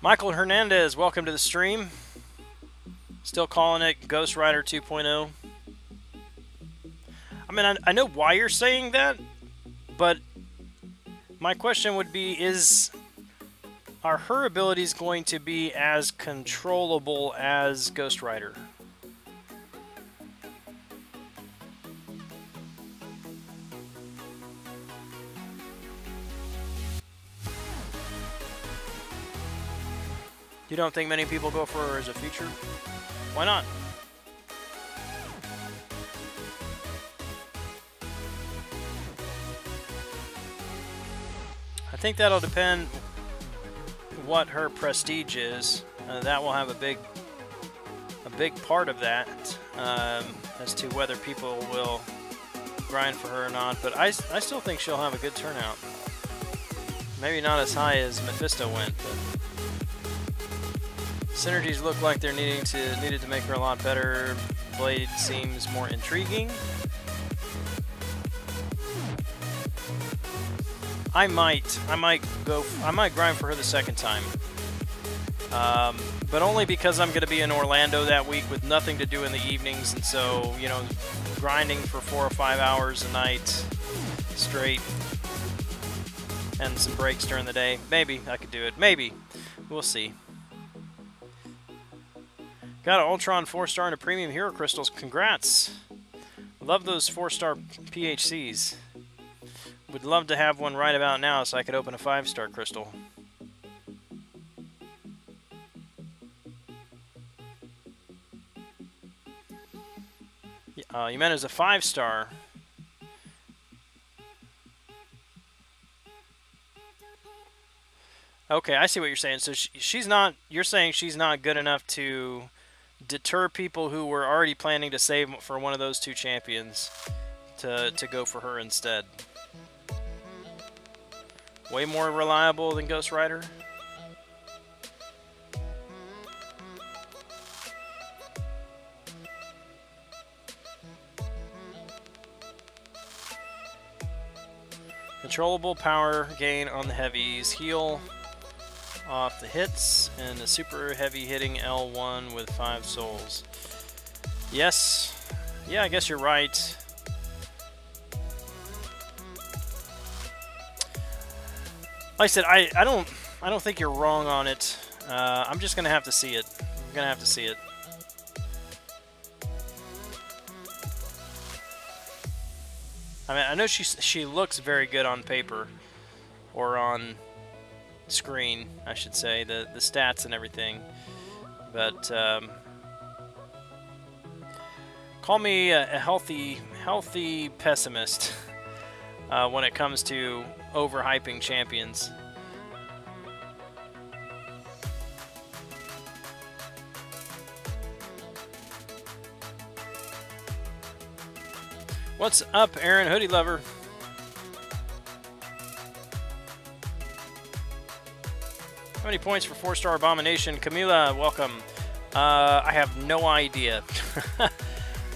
Speaker 1: Michael Hernandez, welcome to the stream. Still calling it Ghost Rider 2.0. I mean, I know why you're saying that, but my question would be, are her abilities going to be as controllable as Ghost Rider? You don't think many people go for her as a feature? Why not? I think that'll depend what her prestige is. That will have a big part of that as to whether people will grind for her or not. But I still think she'll have a good turnout. Maybe not as high as Mephisto went, but synergies look like they're needed to make her a lot better. Blade seems more intriguing. I might grind for her the second time, but only because I'm going to be in Orlando that week with nothing to do in the evenings, and so, you know, grinding for 4 or 5 hours a night straight, and some breaks during the day. Maybe I could do it. Maybe. We'll see. Got an Ultron 4-star and a Premium Hero Crystals. Congrats. Love those 4-star PHCs. Would love to have one right about now so I could open a 5-star crystal. You meant as a 5-star. Okay, I see what you're saying. So she's not, you're saying she's not good enough to deter people who were already planning to save for one of those two champions to go for her instead. Way more reliable than Ghost Rider. Controllable power gain on the heavies, heal off the hits, and a super heavy hitting L1 with 5 souls. Yes. Yeah, I guess you're right. Like I said, I don't think you're wrong on it. I'm just gonna have to see it. I'm gonna have to see it. I mean, I know she looks very good on paper, or on screen, I should say, the stats and everything. But call me a healthy pessimist when it comes to overhyping champions. What's up, Aaron Hoodie Lover? How many points for 4-star Abomination? Camila, welcome. I have no idea.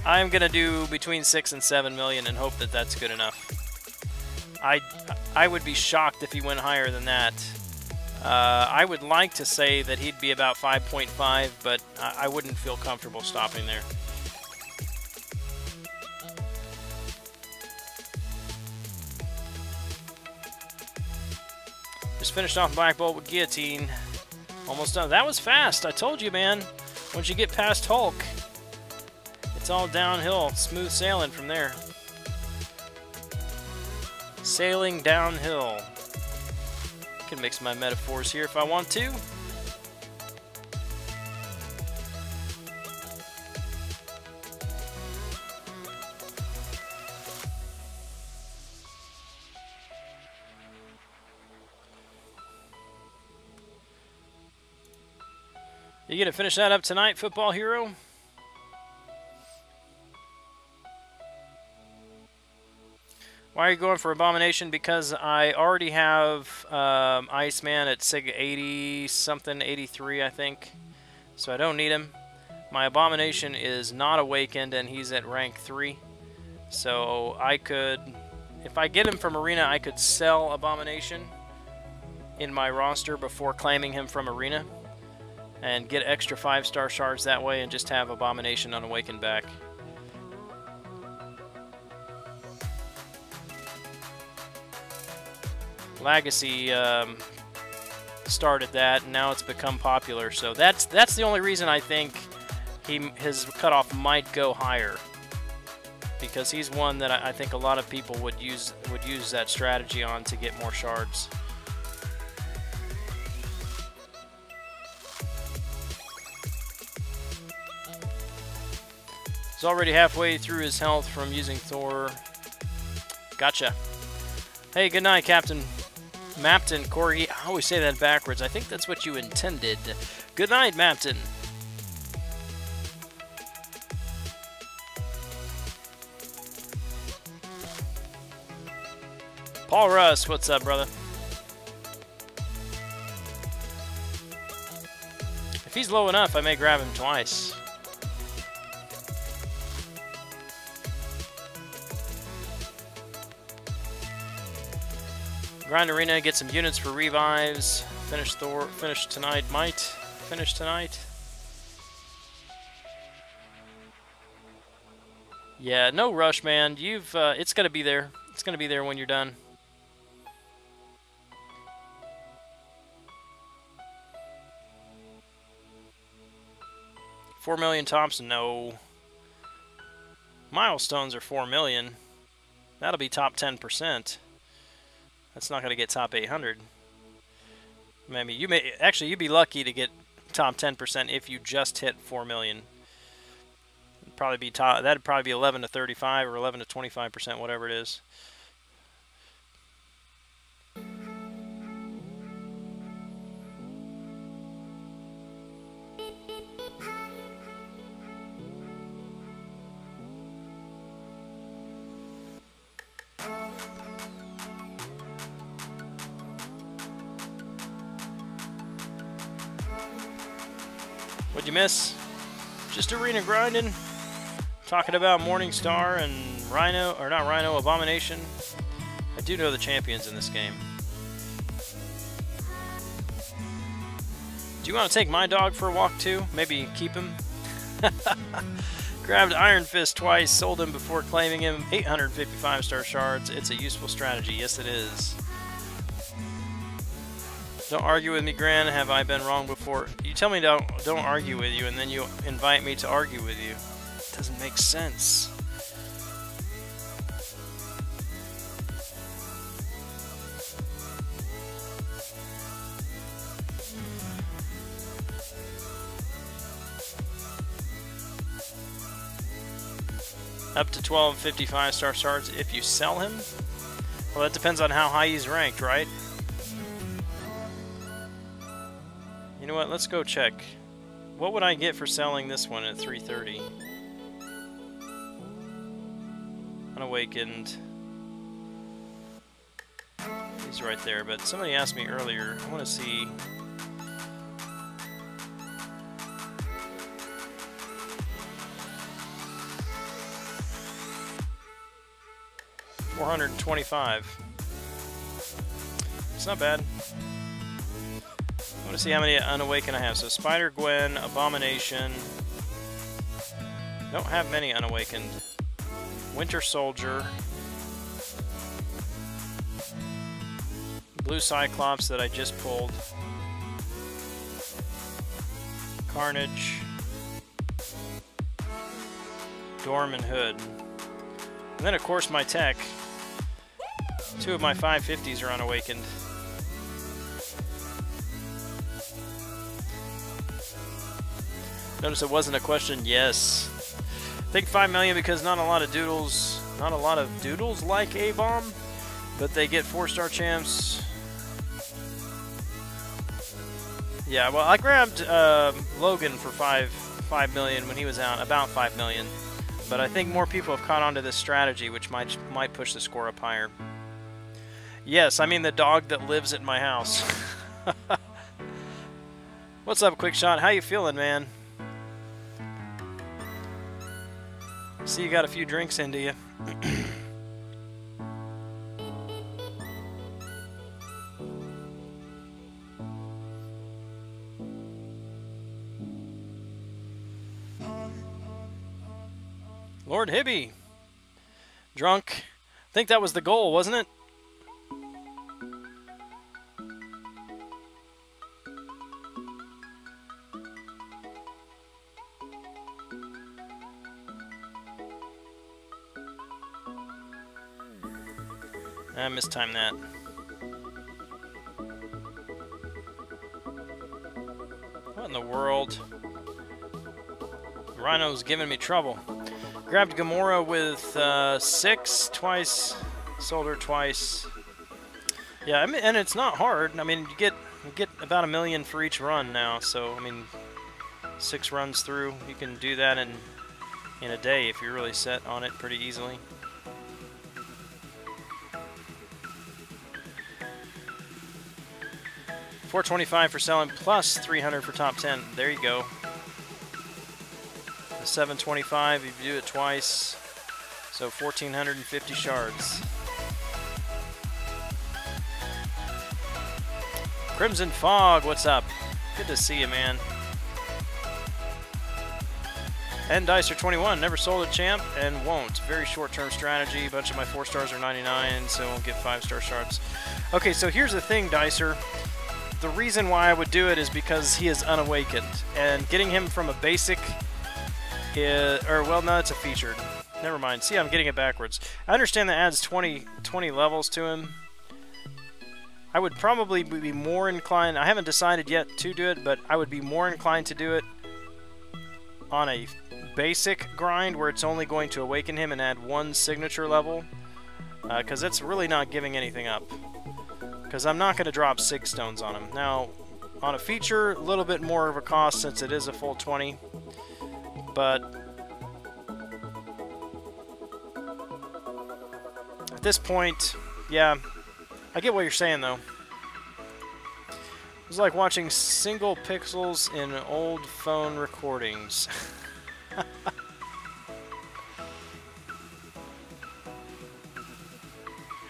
Speaker 1: I'm going to do between 6 and 7 million and hope that that's good enough. I would be shocked if he went higher than that. I would like to say that he'd be about 5.5, but I wouldn't feel comfortable stopping there. Just finished off Black Bolt with Guillotine. Almost done. That was fast. I told you, man. Once you get past Hulk, it's all downhill. Smooth sailing from there. Sailing downhill. I can mix my metaphors here if I want to. You gonna finish that up tonight, Football Hero? Why are you going for Abomination? Because I already have Iceman at Sig 80 something, 83 I think. So I don't need him. My Abomination is not awakened and he's at rank 3. So I could, if I get him from Arena, I could sell Abomination in my roster before claiming him from Arena. And get extra 5-star shards that way and just have Abomination unawakened back. Legacy started that, and now it's become popular. So that's the only reason I think his cutoff might go higher, because he's one that I think a lot of people would use that strategy on to get more shards. He's already halfway through his health from using Thor. Gotcha. Hey, good night, Captain Mapton Corgi. I always say that backwards. I think that's what you intended. Good night, Mapton. Paul Russ, what's up, brother? If he's low enough, I may grab him twice. Grind Arena, get some units for revives. Finish Thor. Finish tonight. Might finish tonight. Yeah, no rush, man. You've it's gonna be there. It's gonna be there when you're done. $4 million tops? No. Milestones are 4 million. That'll be top 10%. That's not going to get top 800. Maybe you may actually, you'd be lucky to get top 10% if you just hit 4 million. It'd probably be top. That'd probably be 11 to 35 or 11 to 25%, whatever it is. What'd you miss? Just arena grinding. Talking about Morningstar and Rhino, or not Rhino, Abomination. I do know the champions in this game. Do you want to take my dog for a walk too? Maybe keep him? Grabbed Iron Fist twice, sold him before claiming him. 855-star shards. It's a useful strategy. Yes, it is. Don't argue with me, Gran. Have I been wrong before? You tell me don't argue with you, and then you invite me to argue with you. It doesn't make sense. Up to 12 55-star shards if you sell him? Well, that depends on how high he's ranked, right? You know what? Let's go check. What would I get for selling this one at 330? Unawakened. He's right there, but somebody asked me earlier. I want to see 425. It's not bad. I want to see how many unawakened I have. So Spider Gwen, Abomination. Don't have many unawakened. Winter Soldier. Blue Cyclops that I just pulled. Carnage. Dorman Hood. And then of course my tech. 2 of my 550s are unawakened. Notice it wasn't a question. Yes. I think 5 million because not a lot of doodles like A-Bomb, but they get 4-star champs. Yeah, well, I grabbed Logan for 5 million when he was out, about 5 million. But I think more people have caught on to this strategy, which might push the score up higher. Yes, I mean the dog that lives at my house. What's up, Quick Shot? How you feeling, man? See, you got a few drinks into you. Lord Hibby. Drunk. I think that was the goal, wasn't it? I mistimed that. What in the world? Rhino's giving me trouble. Grabbed Gamora with 6 twice, sold her twice. Yeah, I mean, and it's not hard. I mean, you get about 1 million for each run now. So I mean, 6 runs through, you can do that in a day if you're really set on it pretty easily. $425 for selling, plus 300 for top 10. There you go. The 725 if you do it twice, so 1,450 shards. Crimson Fog, what's up? Good to see you, man. And Dicer 21, never sold a champ and won't. Very short-term strategy. A bunch of my 4 stars are 99, so I'll get 5-star shards. Okay, so here's the thing, Dicer. The reason why I would do it is because he is unawakened, and getting him from a basic is, or well, no, it's a featured. Never mind. See, I'm getting it backwards. I understand that adds 20 levels to him. I would probably be more inclined, I haven't decided yet to do it, but I would be more inclined to do it on a basic grind where it's only going to awaken him and add 1 signature level, because it's really not giving anything up. Because I'm not going to drop 6 stones on him. Now, on a feature, a little bit more of a cost since it is a full 20. But at this point, yeah, I get what you're saying, though. It's like watching single pixels in old phone recordings.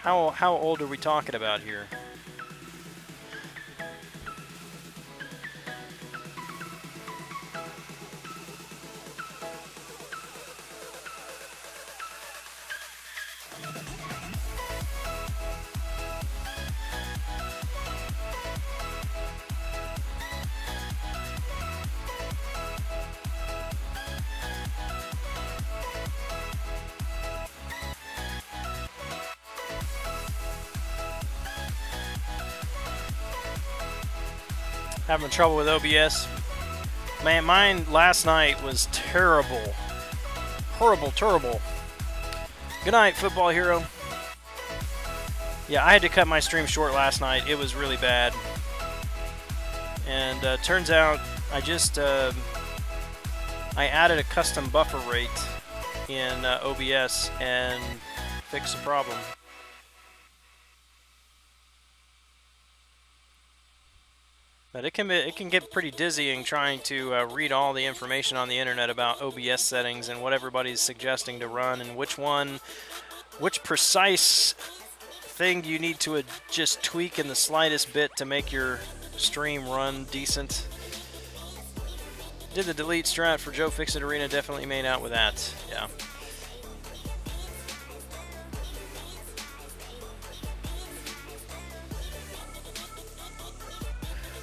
Speaker 1: How old are we talking about here? Having trouble with OBS. Man, mine last night was terrible. Horrible, terrible. Good night, Football Hero. Yeah, I had to cut my stream short last night. It was really bad. And turns out I just I added a custom buffer rate in OBS and fixed the problem. But it can get pretty dizzying trying to read all the information on the internet about OBS settings and what everybody's suggesting to run and which one which precise thing you need to just tweak in the slightest bit to make your stream run decent. Did the delete strat for Joe Fixit Arena, definitely made out with that. Yeah.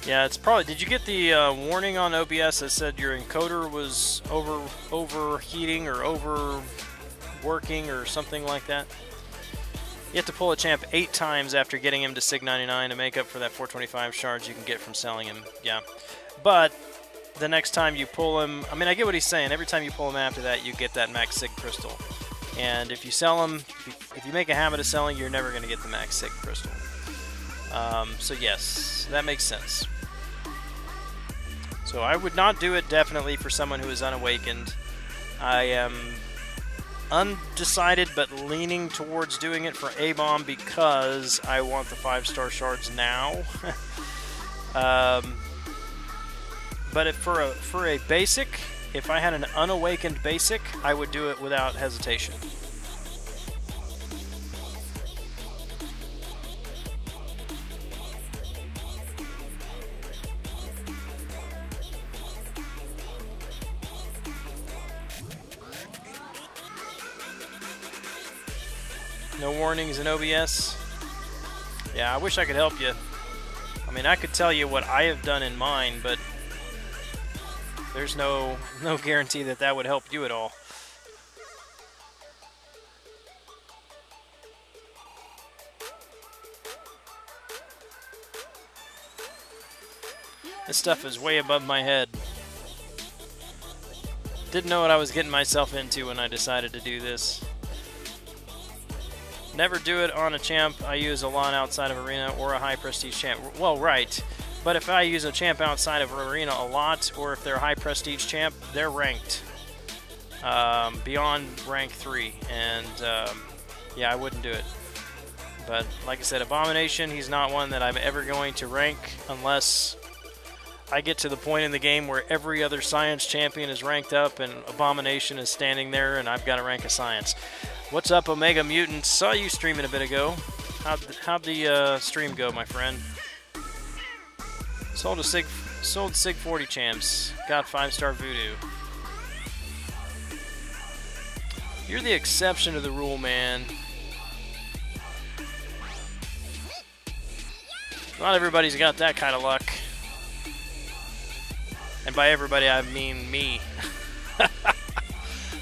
Speaker 1: Yeah, it's probably. Did you get the warning on OBS that said your encoder was overheating or overworking or something like that? You have to pull a champ 8 times after getting him to Sig 99 to make up for that 425 shards you can get from selling him. Yeah, but the next time you pull him, I mean, I get what he's saying. Every time you pull him after that, you get that max Sig crystal. And if you sell him, if you make a habit of selling, you're never going to get the max Sig crystal. So yes, that makes sense. So I would not do it definitely for someone who is unawakened. I am undecided but leaning towards doing it for A-Bomb because I want the 5-star shards now. But if for a basic, if I had an unawakened basic, I would do it without hesitation. No warnings in OBS. Yeah, I wish I could help you. I mean, I could tell you what I have done in mine, but there's no guarantee that that would help you at all. This stuff is way above my head. Didn't know what I was getting myself into when I decided to do this. Never do it on a champ I use a lot outside of Arena or a high prestige champ. Well, right. But if I use a champ outside of Arena a lot, or if they're a high prestige champ, they're ranked. Beyond rank 3. And yeah, I wouldn't do it. But like I said, Abomination, he's not one that I'm ever going to rank unless I get to the point in the game where every other Science champion is ranked up and Abomination is standing there and I've got to rank a Science. What's up, Omega Mutant? Saw you streaming a bit ago. How'd the stream go, my friend? Sold Sig 40 champs. Got 5-star Voodoo. You're the exception to the rule, man. Not everybody's got that kind of luck. And by everybody, I mean me.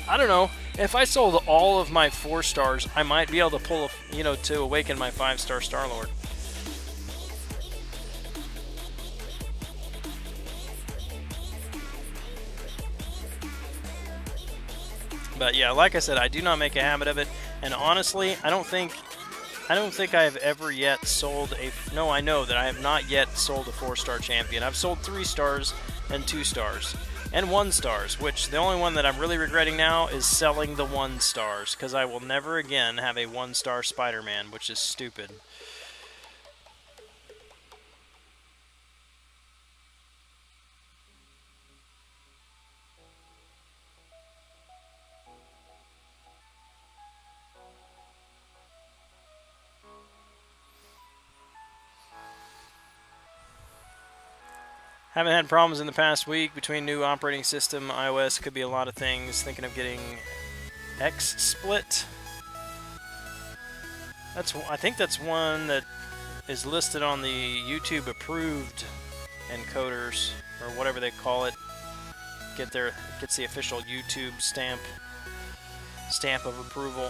Speaker 1: I don't know. If I sold all of my 4 stars, I might be able to pull, to awaken my 5-star Star-Lord. But yeah, like I said, I do not make a habit of it, and honestly, I don't think I have ever yet sold a. No, I know that I have not yet sold a 4-star champion. I've sold 3 stars and 2 stars. And 1 stars, which the only one that I'm really regretting now is selling the 1 stars, because I will never again have a 1-star Spider-Man, which is stupid. Haven't had problems in the past week between new operating system, iOS, could be a lot of things. Thinking of getting X split. I think that's one that is listed on the YouTube approved encoders, or whatever they call it. Gets the official YouTube stamp of approval.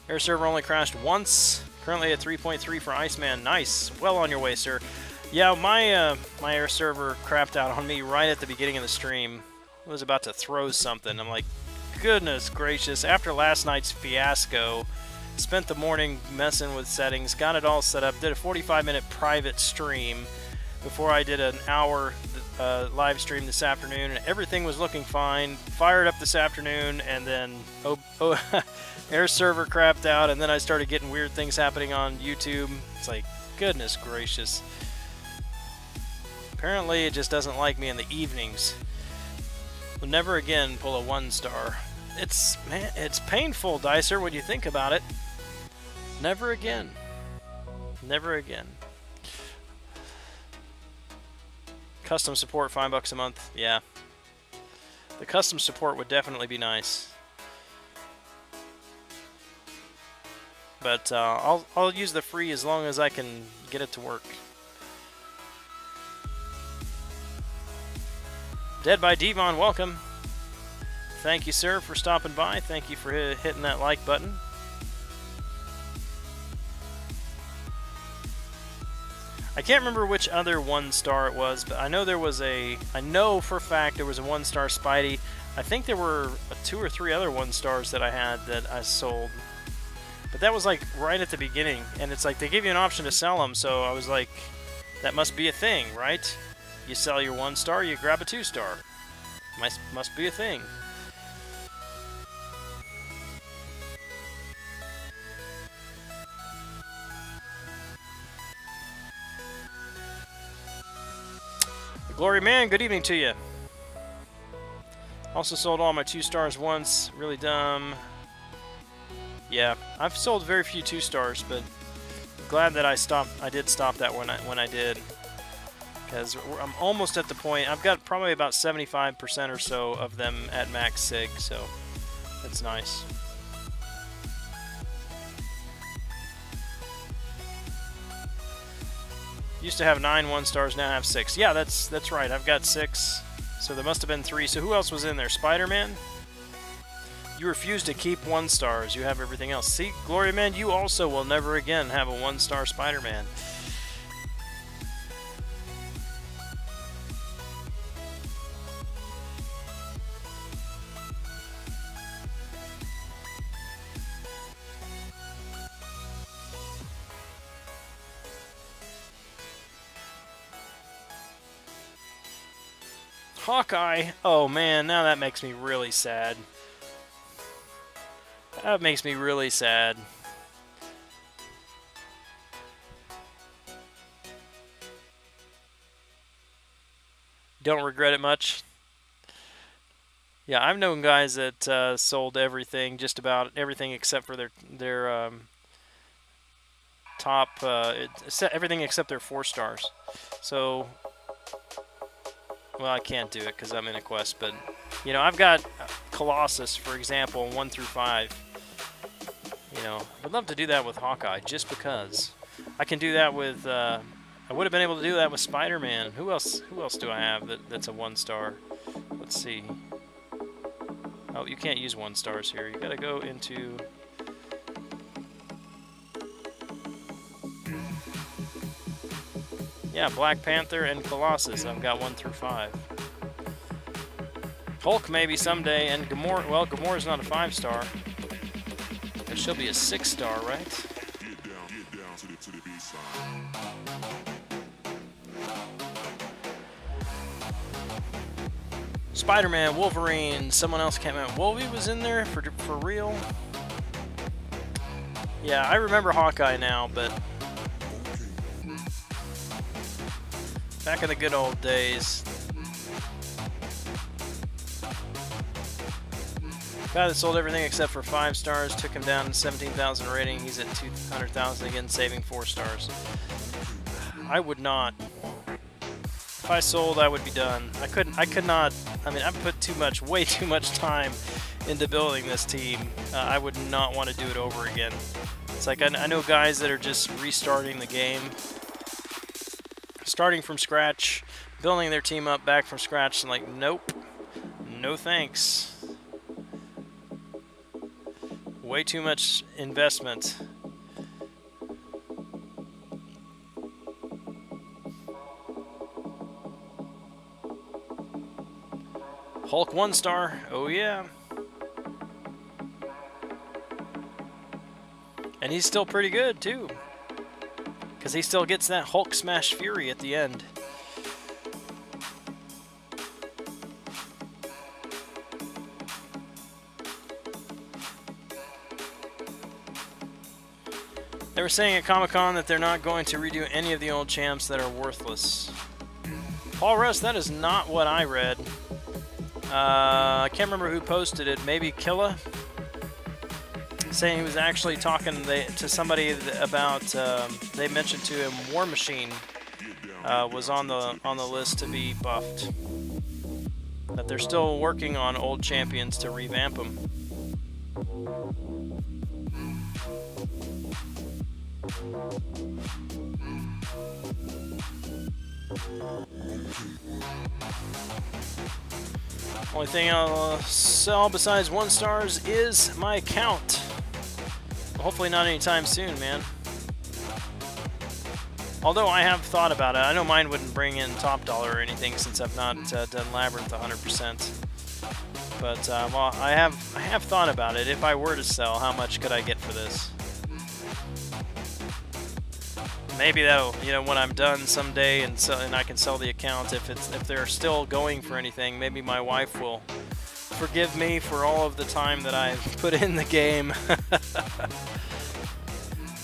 Speaker 1: Air server only crashed once. Currently at 3.3 for Iceman. Nice. Well on your way, sir. Yeah, my air server crapped out on me right at the beginning of the stream. I was about to throw something. I'm like, goodness gracious. After last night's fiasco, spent the morning messing with settings, got it all set up, did a 45-minute private stream before I did an hour live stream this afternoon, and everything was looking fine. Fired up this afternoon, and then air server crapped out, and then I started getting weird things happening on YouTube. It's like, goodness gracious. Apparently it just doesn't like me in the evenings. Will never again pull a 1-star. Man, it's painful, Dicer, when you think about it. Never again. Never again. Custom support, $5 a month. Yeah. The custom support would definitely be nice. But I'll use the free as long as I can get it to work. Dead by Devon, welcome. Thank you, sir, for stopping by. Thank you for hitting that like button. I can't remember which other 1-star it was, but I know there was a... I know for a fact there was a 1-star Spidey. I think there were 2 or 3 other 1-stars that I had that I sold. But that was like right at the beginning, and it's like they give you an option to sell them, so I was like, that must be a thing, right? You sell your 1-star, you grab a 2-star. Must be a thing. Glory Man, good evening to you. Also sold all my 2-stars once. Really dumb. Yeah, I've sold very few 2-stars, but glad that I did stop that when I did. Because I'm almost at the point, I've got probably about 75% or so of them at max sig, so that's nice. Used to have 9 1-stars, now I have 6. Yeah, that's right, I've got 6, so there must have been 3. So who else was in there? Spider-Man? You refuse to keep 1-stars. You have everything else. See, Glory Man, you also will never again have a 1-star Spider-Man. Hawkeye. Oh man, now that makes me really sad. That makes me really sad. Don't regret it much. Yeah, I've known guys that sold everything, just about everything except for their top, everything except their 4-stars. So, well, I can't do it because I'm in a quest, but you know, I've got Colossus, for example, 1 through 5. You know, I'd love to do that with Hawkeye, just because. I can do that with, I would have been able to do that with Spider-Man. Who else do I have that's a 1-star? Let's see. Oh, you can't use 1-stars here. You gotta go into... Yeah, Black Panther and Colossus. I've got 1 through 5. Hulk maybe someday, and Gamora, well, Gamora's not a 5-star. But she'll be a 6-star, right?
Speaker 2: Get down to the B-side.
Speaker 1: Spider-Man, Wolverine, someone else came out. Wolvie was in there for real? Yeah, I remember Hawkeye now, but back in the good old days. Guy that sold everything except for 5-stars, took him down to 17,000 rating. He's at 200,000 again, saving 4-stars. I would not. If I sold, I would be done. I could not. I mean, I put way too much time into building this team. I would not want to do it over again. It's like I know guys that are just restarting the game, starting from scratch, building their team up back from scratch, and like, nope, no thanks. Way too much investment. Hulk 1-star, oh yeah. And he's still pretty good too, because he still gets that Hulk Smash Fury at the end. They were saying at Comic-Con that they're not going to redo any of the old champs that are worthless. Paul Russ, that is not what I read. I can't remember who posted it. Maybe Killa, saying he was actually talking to somebody about. They mentioned to him War Machine was on the list to be buffed. That they're still working on old champions to revamp them. Only thing I'll sell besides 1 stars is my account. Well, hopefully not anytime soon, man. Although I have thought about it. I know mine wouldn't bring in top dollar or anything since I've not done Labyrinth 100%. But well, I have thought about it. If I were to sell, how much could I get for this? Maybe that'll, you know, when I'm done someday and I can sell the account, if they're still going for anything, maybe my wife will forgive me for all of the time that I've put in the game.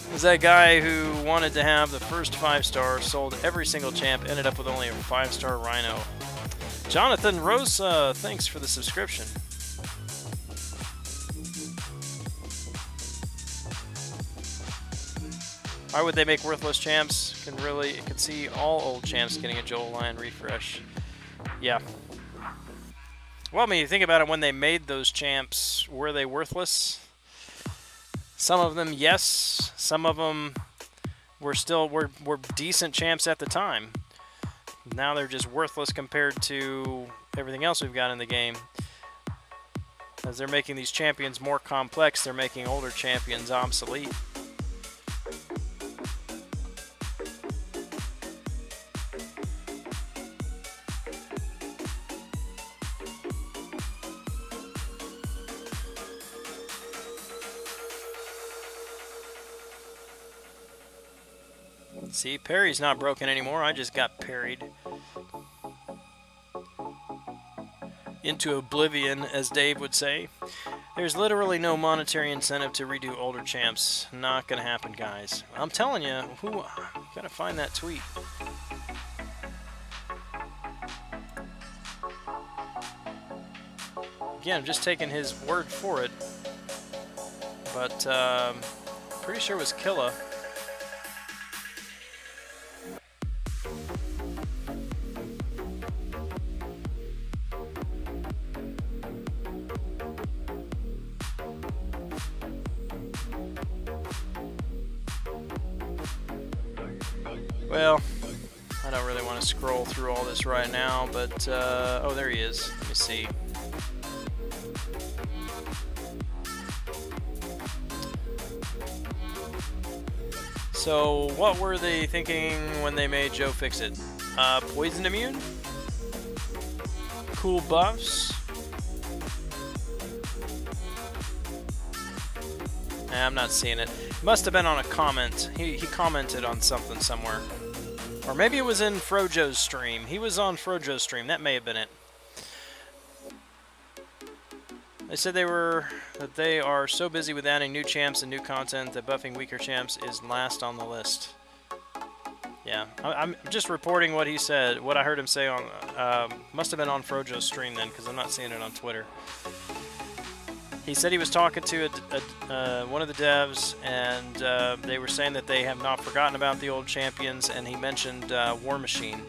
Speaker 1: There's that guy who wanted to have the first 5-star, sold every single champ, ended up with only a 5-star Rhino. Jonathan Rosa, thanks for the subscription. Why would they make worthless champs? Can see all old champs getting a Joel Lion refresh. Yeah. Well, I mean, you think about it, when they made those champs, were they worthless? Some of them, yes. Some of them were decent champs at the time. Now they're just worthless compared to everything else we've got in the game. As they're making these champions more complex, they're making older champions obsolete. See, parry's not broken anymore. I just got parried into oblivion, as Dave would say. There's literally no monetary incentive to redo older champs. Not gonna happen, guys. I'm telling you, gotta find that tweet. Again, I'm just taking his word for it. But pretty sure it was Killa. Well, I don't really want to scroll through all this right now, but, oh, there he is. Let me see. So, what were they thinking when they made Joe Fixit? Poison immune? Cool buffs? I'm not seeing it. Must have been on a comment. He commented on something somewhere. Or maybe it was in Frojo's stream. He was on Frojo's stream. That may have been it. They said that they are so busy with adding new champs and new content that buffing weaker champs is last on the list. Yeah, I'm just reporting what he said, what I heard him say on, must have been on Frojo's stream then, because I'm not seeing it on Twitter. He said he was talking to one of the devs, and they were saying that they have not forgotten about the old champions, and he mentioned War Machine.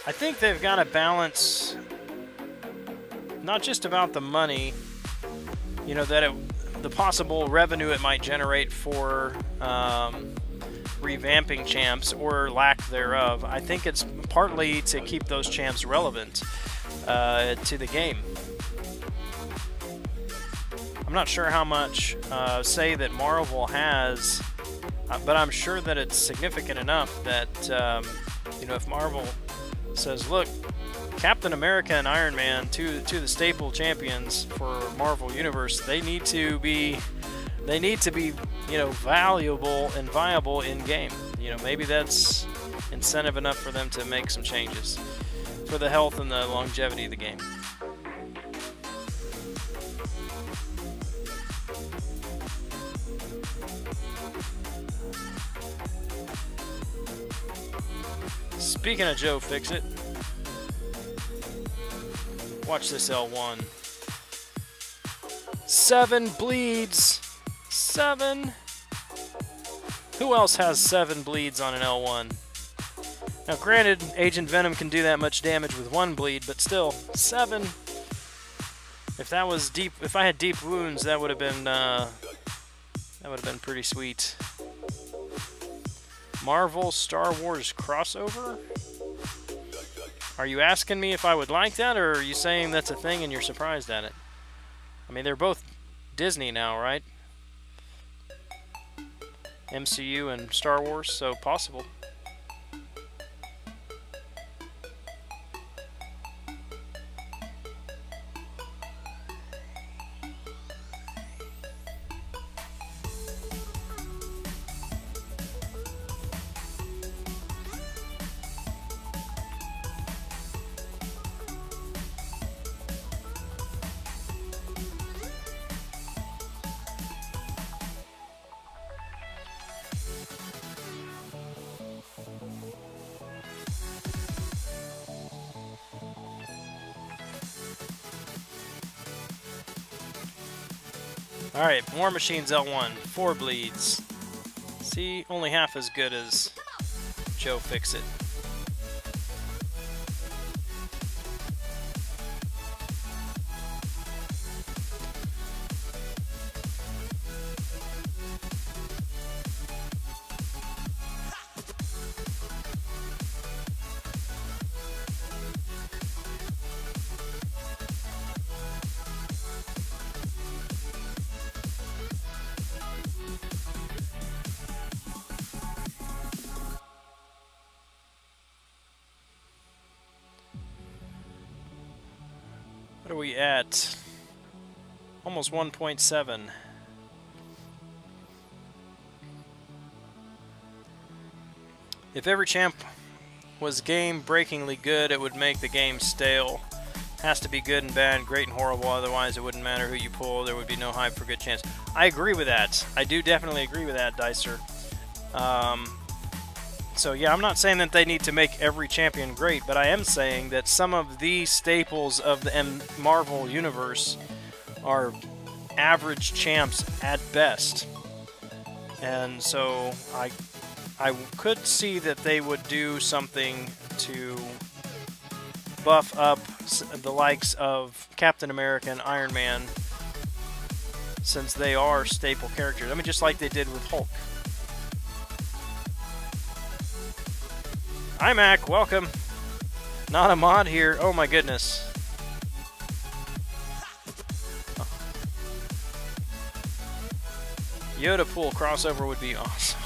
Speaker 1: I think they've got to balance, not just about the money, you know, the possible revenue it might generate for revamping champs or lack thereof. I think it's partly to keep those champs relevant to the game. I'm not sure how much say that Marvel has, but I'm sure that it's significant enough that you know, if Marvel says, look, Captain America and Iron Man, two the staple champions for Marvel Universe, they need to be, you know, valuable and viable in game. you know, maybe that's incentive enough for them to make some changes for the health and the longevity of the game. Speaking of Joe Fixit, watch this L1. 7 bleeds. 7. Who else has 7 bleeds on an L1? Now, granted, Agent Venom can do that much damage with 1 bleed, but still, 7. If that was deep, if I had deep wounds, that would have been pretty sweet. Marvel Star Wars crossover? Are you asking me if I would like that, or are you saying that's a thing and you're surprised at it? I mean, they're both Disney now, right? MCU and Star Wars, so possible. Alright, War Machine's L1. 4 bleeds. See, only half as good as Joe Fixit. What are we at? Almost 1.7. If every champ was game-breakingly good, it would make the game stale. Has to be good and bad, great and horrible, otherwise it wouldn't matter who you pull, there would be no hype for good chance. I agree with that. I do definitely agree with that, Dicer. So yeah, I'm not saying that they need to make every champion great, but I am saying that some of the staples of the Marvel Universe are average champs at best. And so I could see that they would do something to buff up the likes of Captain America and Iron Man, since they are staple characters. I mean, just like they did with Hulk. iMac, welcome. Not a mod here. Oh my goodness. Oh. Yoda Pool crossover would be awesome.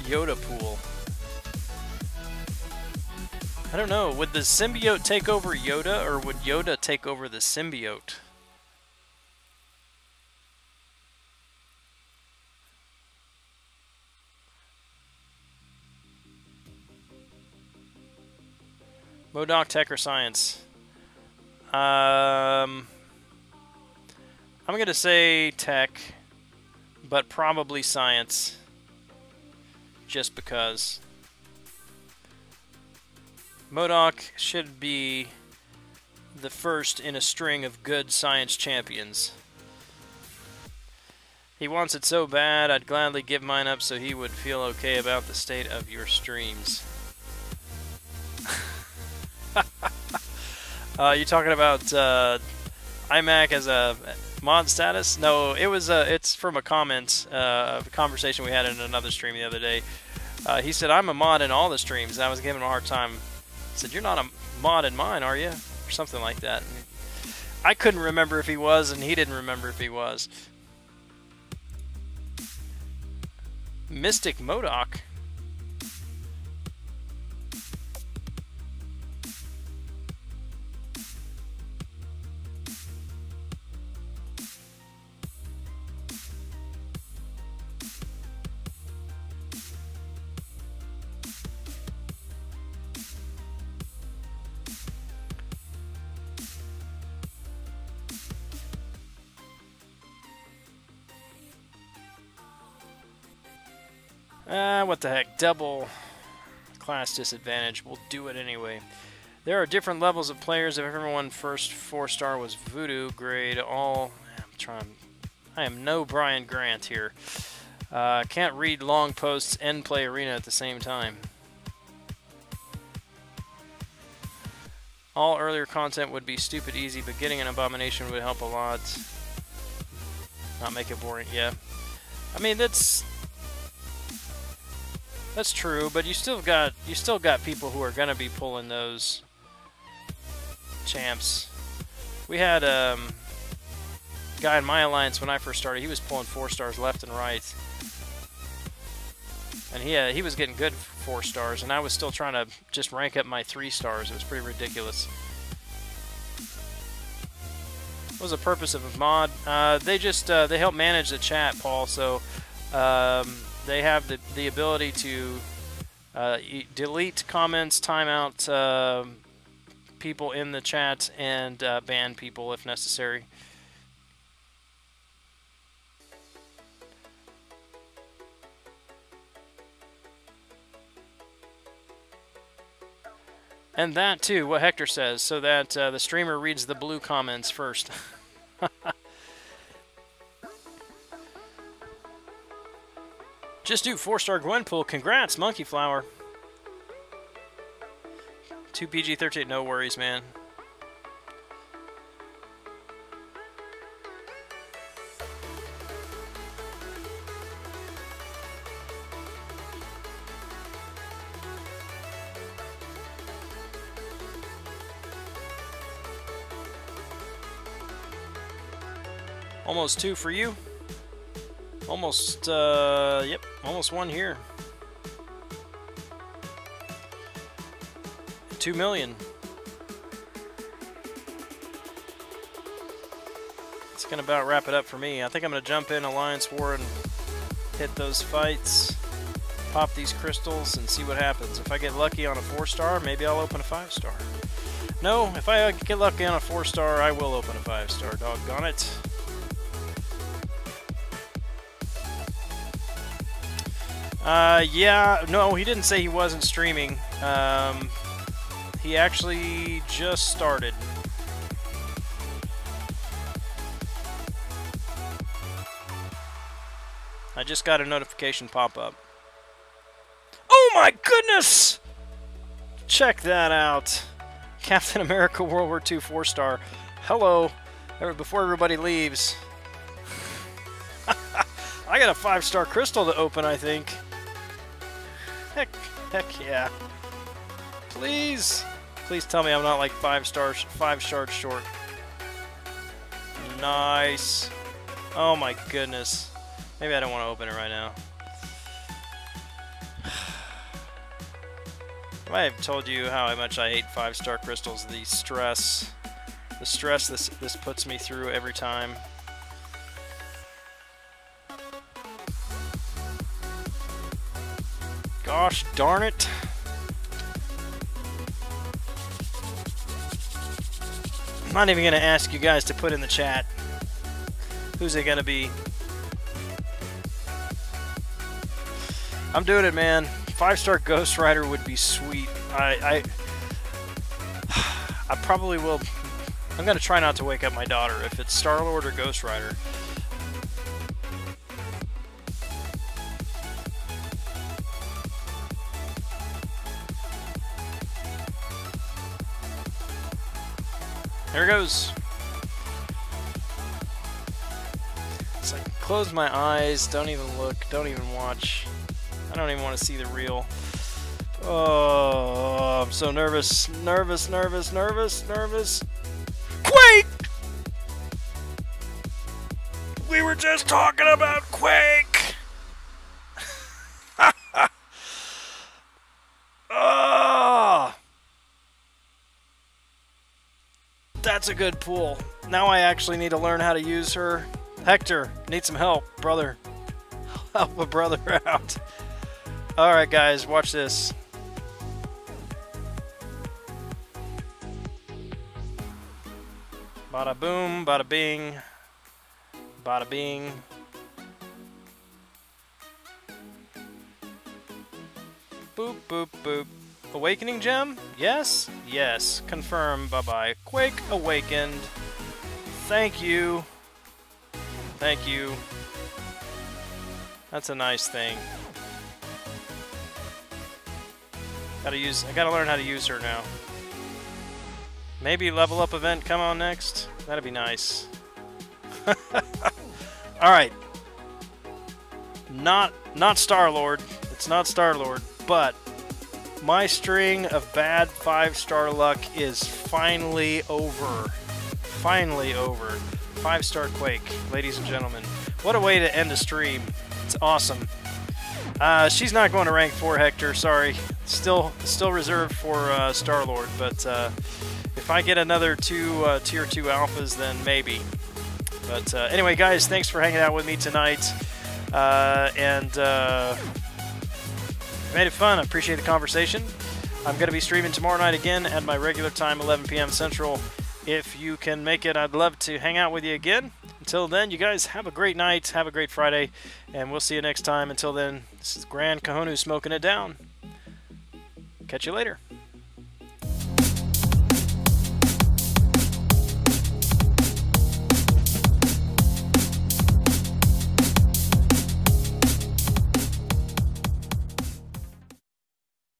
Speaker 1: Yoda Pool. I don't know. Would the symbiote take over Yoda, or would Yoda take over the symbiote? MODOK, tech, or science? I'm going to say tech, but probably science, just because. MODOK should be the first in a string of good science champions. He wants it so bad, I'd gladly give mine up so he would feel okay about the state of your streams. You talking about iMac as a mod status? No, it was it's from a comment, a conversation we had in another stream the other day. He said, I'm a mod in all the streams, and I was giving him a hard time. I said, you're not a mod in mine, are you? Or something like that. I couldn't remember if he was, and he didn't remember if he was. Mystic MODOK. What the heck? Double class disadvantage. We'll do it anyway. There are different levels of players. If everyone first 4-star was Voodoo grade, all... I am no Brian Grant here. Can't read long posts and play arena at the same time. All earlier content would be stupid easy, but getting an abomination would help a lot. Not make it boring. Yeah. I mean, that's true, but you still got people who are gonna be pulling those champs. We had guy in my alliance when I first started. He was pulling 4-stars left and right, and he was getting good 4-stars, and I was still trying to just rank up my 3-stars. It was pretty ridiculous. What was the purpose of a mod? They just they help manage the chat, Paul. So they have the ability to delete comments, timeout people in the chat, and ban people if necessary. And that too, what Hector says, so that the streamer reads the blue comments first. Just do 4-star Gwenpool. Congrats, Monkey Flower. 2 PG-13, no worries, man. Almost 2 for you. Almost, yep, almost 1 here. 2 million. It's gonna about wrap it up for me. I think I'm gonna jump in Alliance War and hit those fights, pop these crystals, and see what happens. If I get lucky on a 4-star, maybe I'll open a 5-star. No, if I get lucky on a 4-star, I will open a 5-star. Doggone it. Yeah, no, he didn't say he wasn't streaming. He actually just started. I just got a notification pop up. Oh my goodness! Check that out. Captain America World War II 4-star. Hello. Before everybody leaves. I got a 5-star crystal to open, I think. Heck yeah. Please. Please tell me I'm not like 5 stars short. Nice. Oh my goodness. Maybe I don't want to open it right now. I have told you how much I hate 5-star crystals. The stress this puts me through every time. Gosh darn it. I'm not even going to ask you guys to put in the chat. Who's it going to be? I'm doing it, man. 5-star Ghost Rider would be sweet. I probably will. I'm going to try not to wake up my daughter if it's Star-Lord or Ghost Rider. There it goes. It's like, close my eyes, don't even look, don't even watch. I don't even want to see the reel. Oh, I'm so nervous. Nervous. Quake! We were just talking about Quake! Oh! That's a good pool. Now I actually need to learn how to use her. Hector, need some help, brother. Help a brother out. Alright guys, watch this. Bada boom, bada bing. Bada bing. boop, boop, boop. Awakening gem? Yes? Yes. Confirm. Bye-bye. Quake awakened. Thank you. Thank you. That's a nice thing. I gotta learn how to use her now. Maybe level up event come on next? That'd be nice. Alright. Not Star-Lord. It's not Star-Lord, but my string of bad 5-star luck is finally over. Finally over. 5-star Quake, ladies and gentlemen. What a way to end a stream. It's awesome. She's not going to rank 4, Hector, sorry. Still reserved for Star-Lord, but if I get another 2 Tier 2 alphas, then maybe. But anyway, guys, thanks for hanging out with me tonight. Made it fun. I appreciate the conversation. I'm going to be streaming tomorrow night again at my regular time, 11 p.m. Central. If you can make it, I'd love to hang out with you again. Until then, you guys have a great night, have a great Friday, and we'll see you next time. Until then, this is Gran Kahonu smoking it down. Catch you later.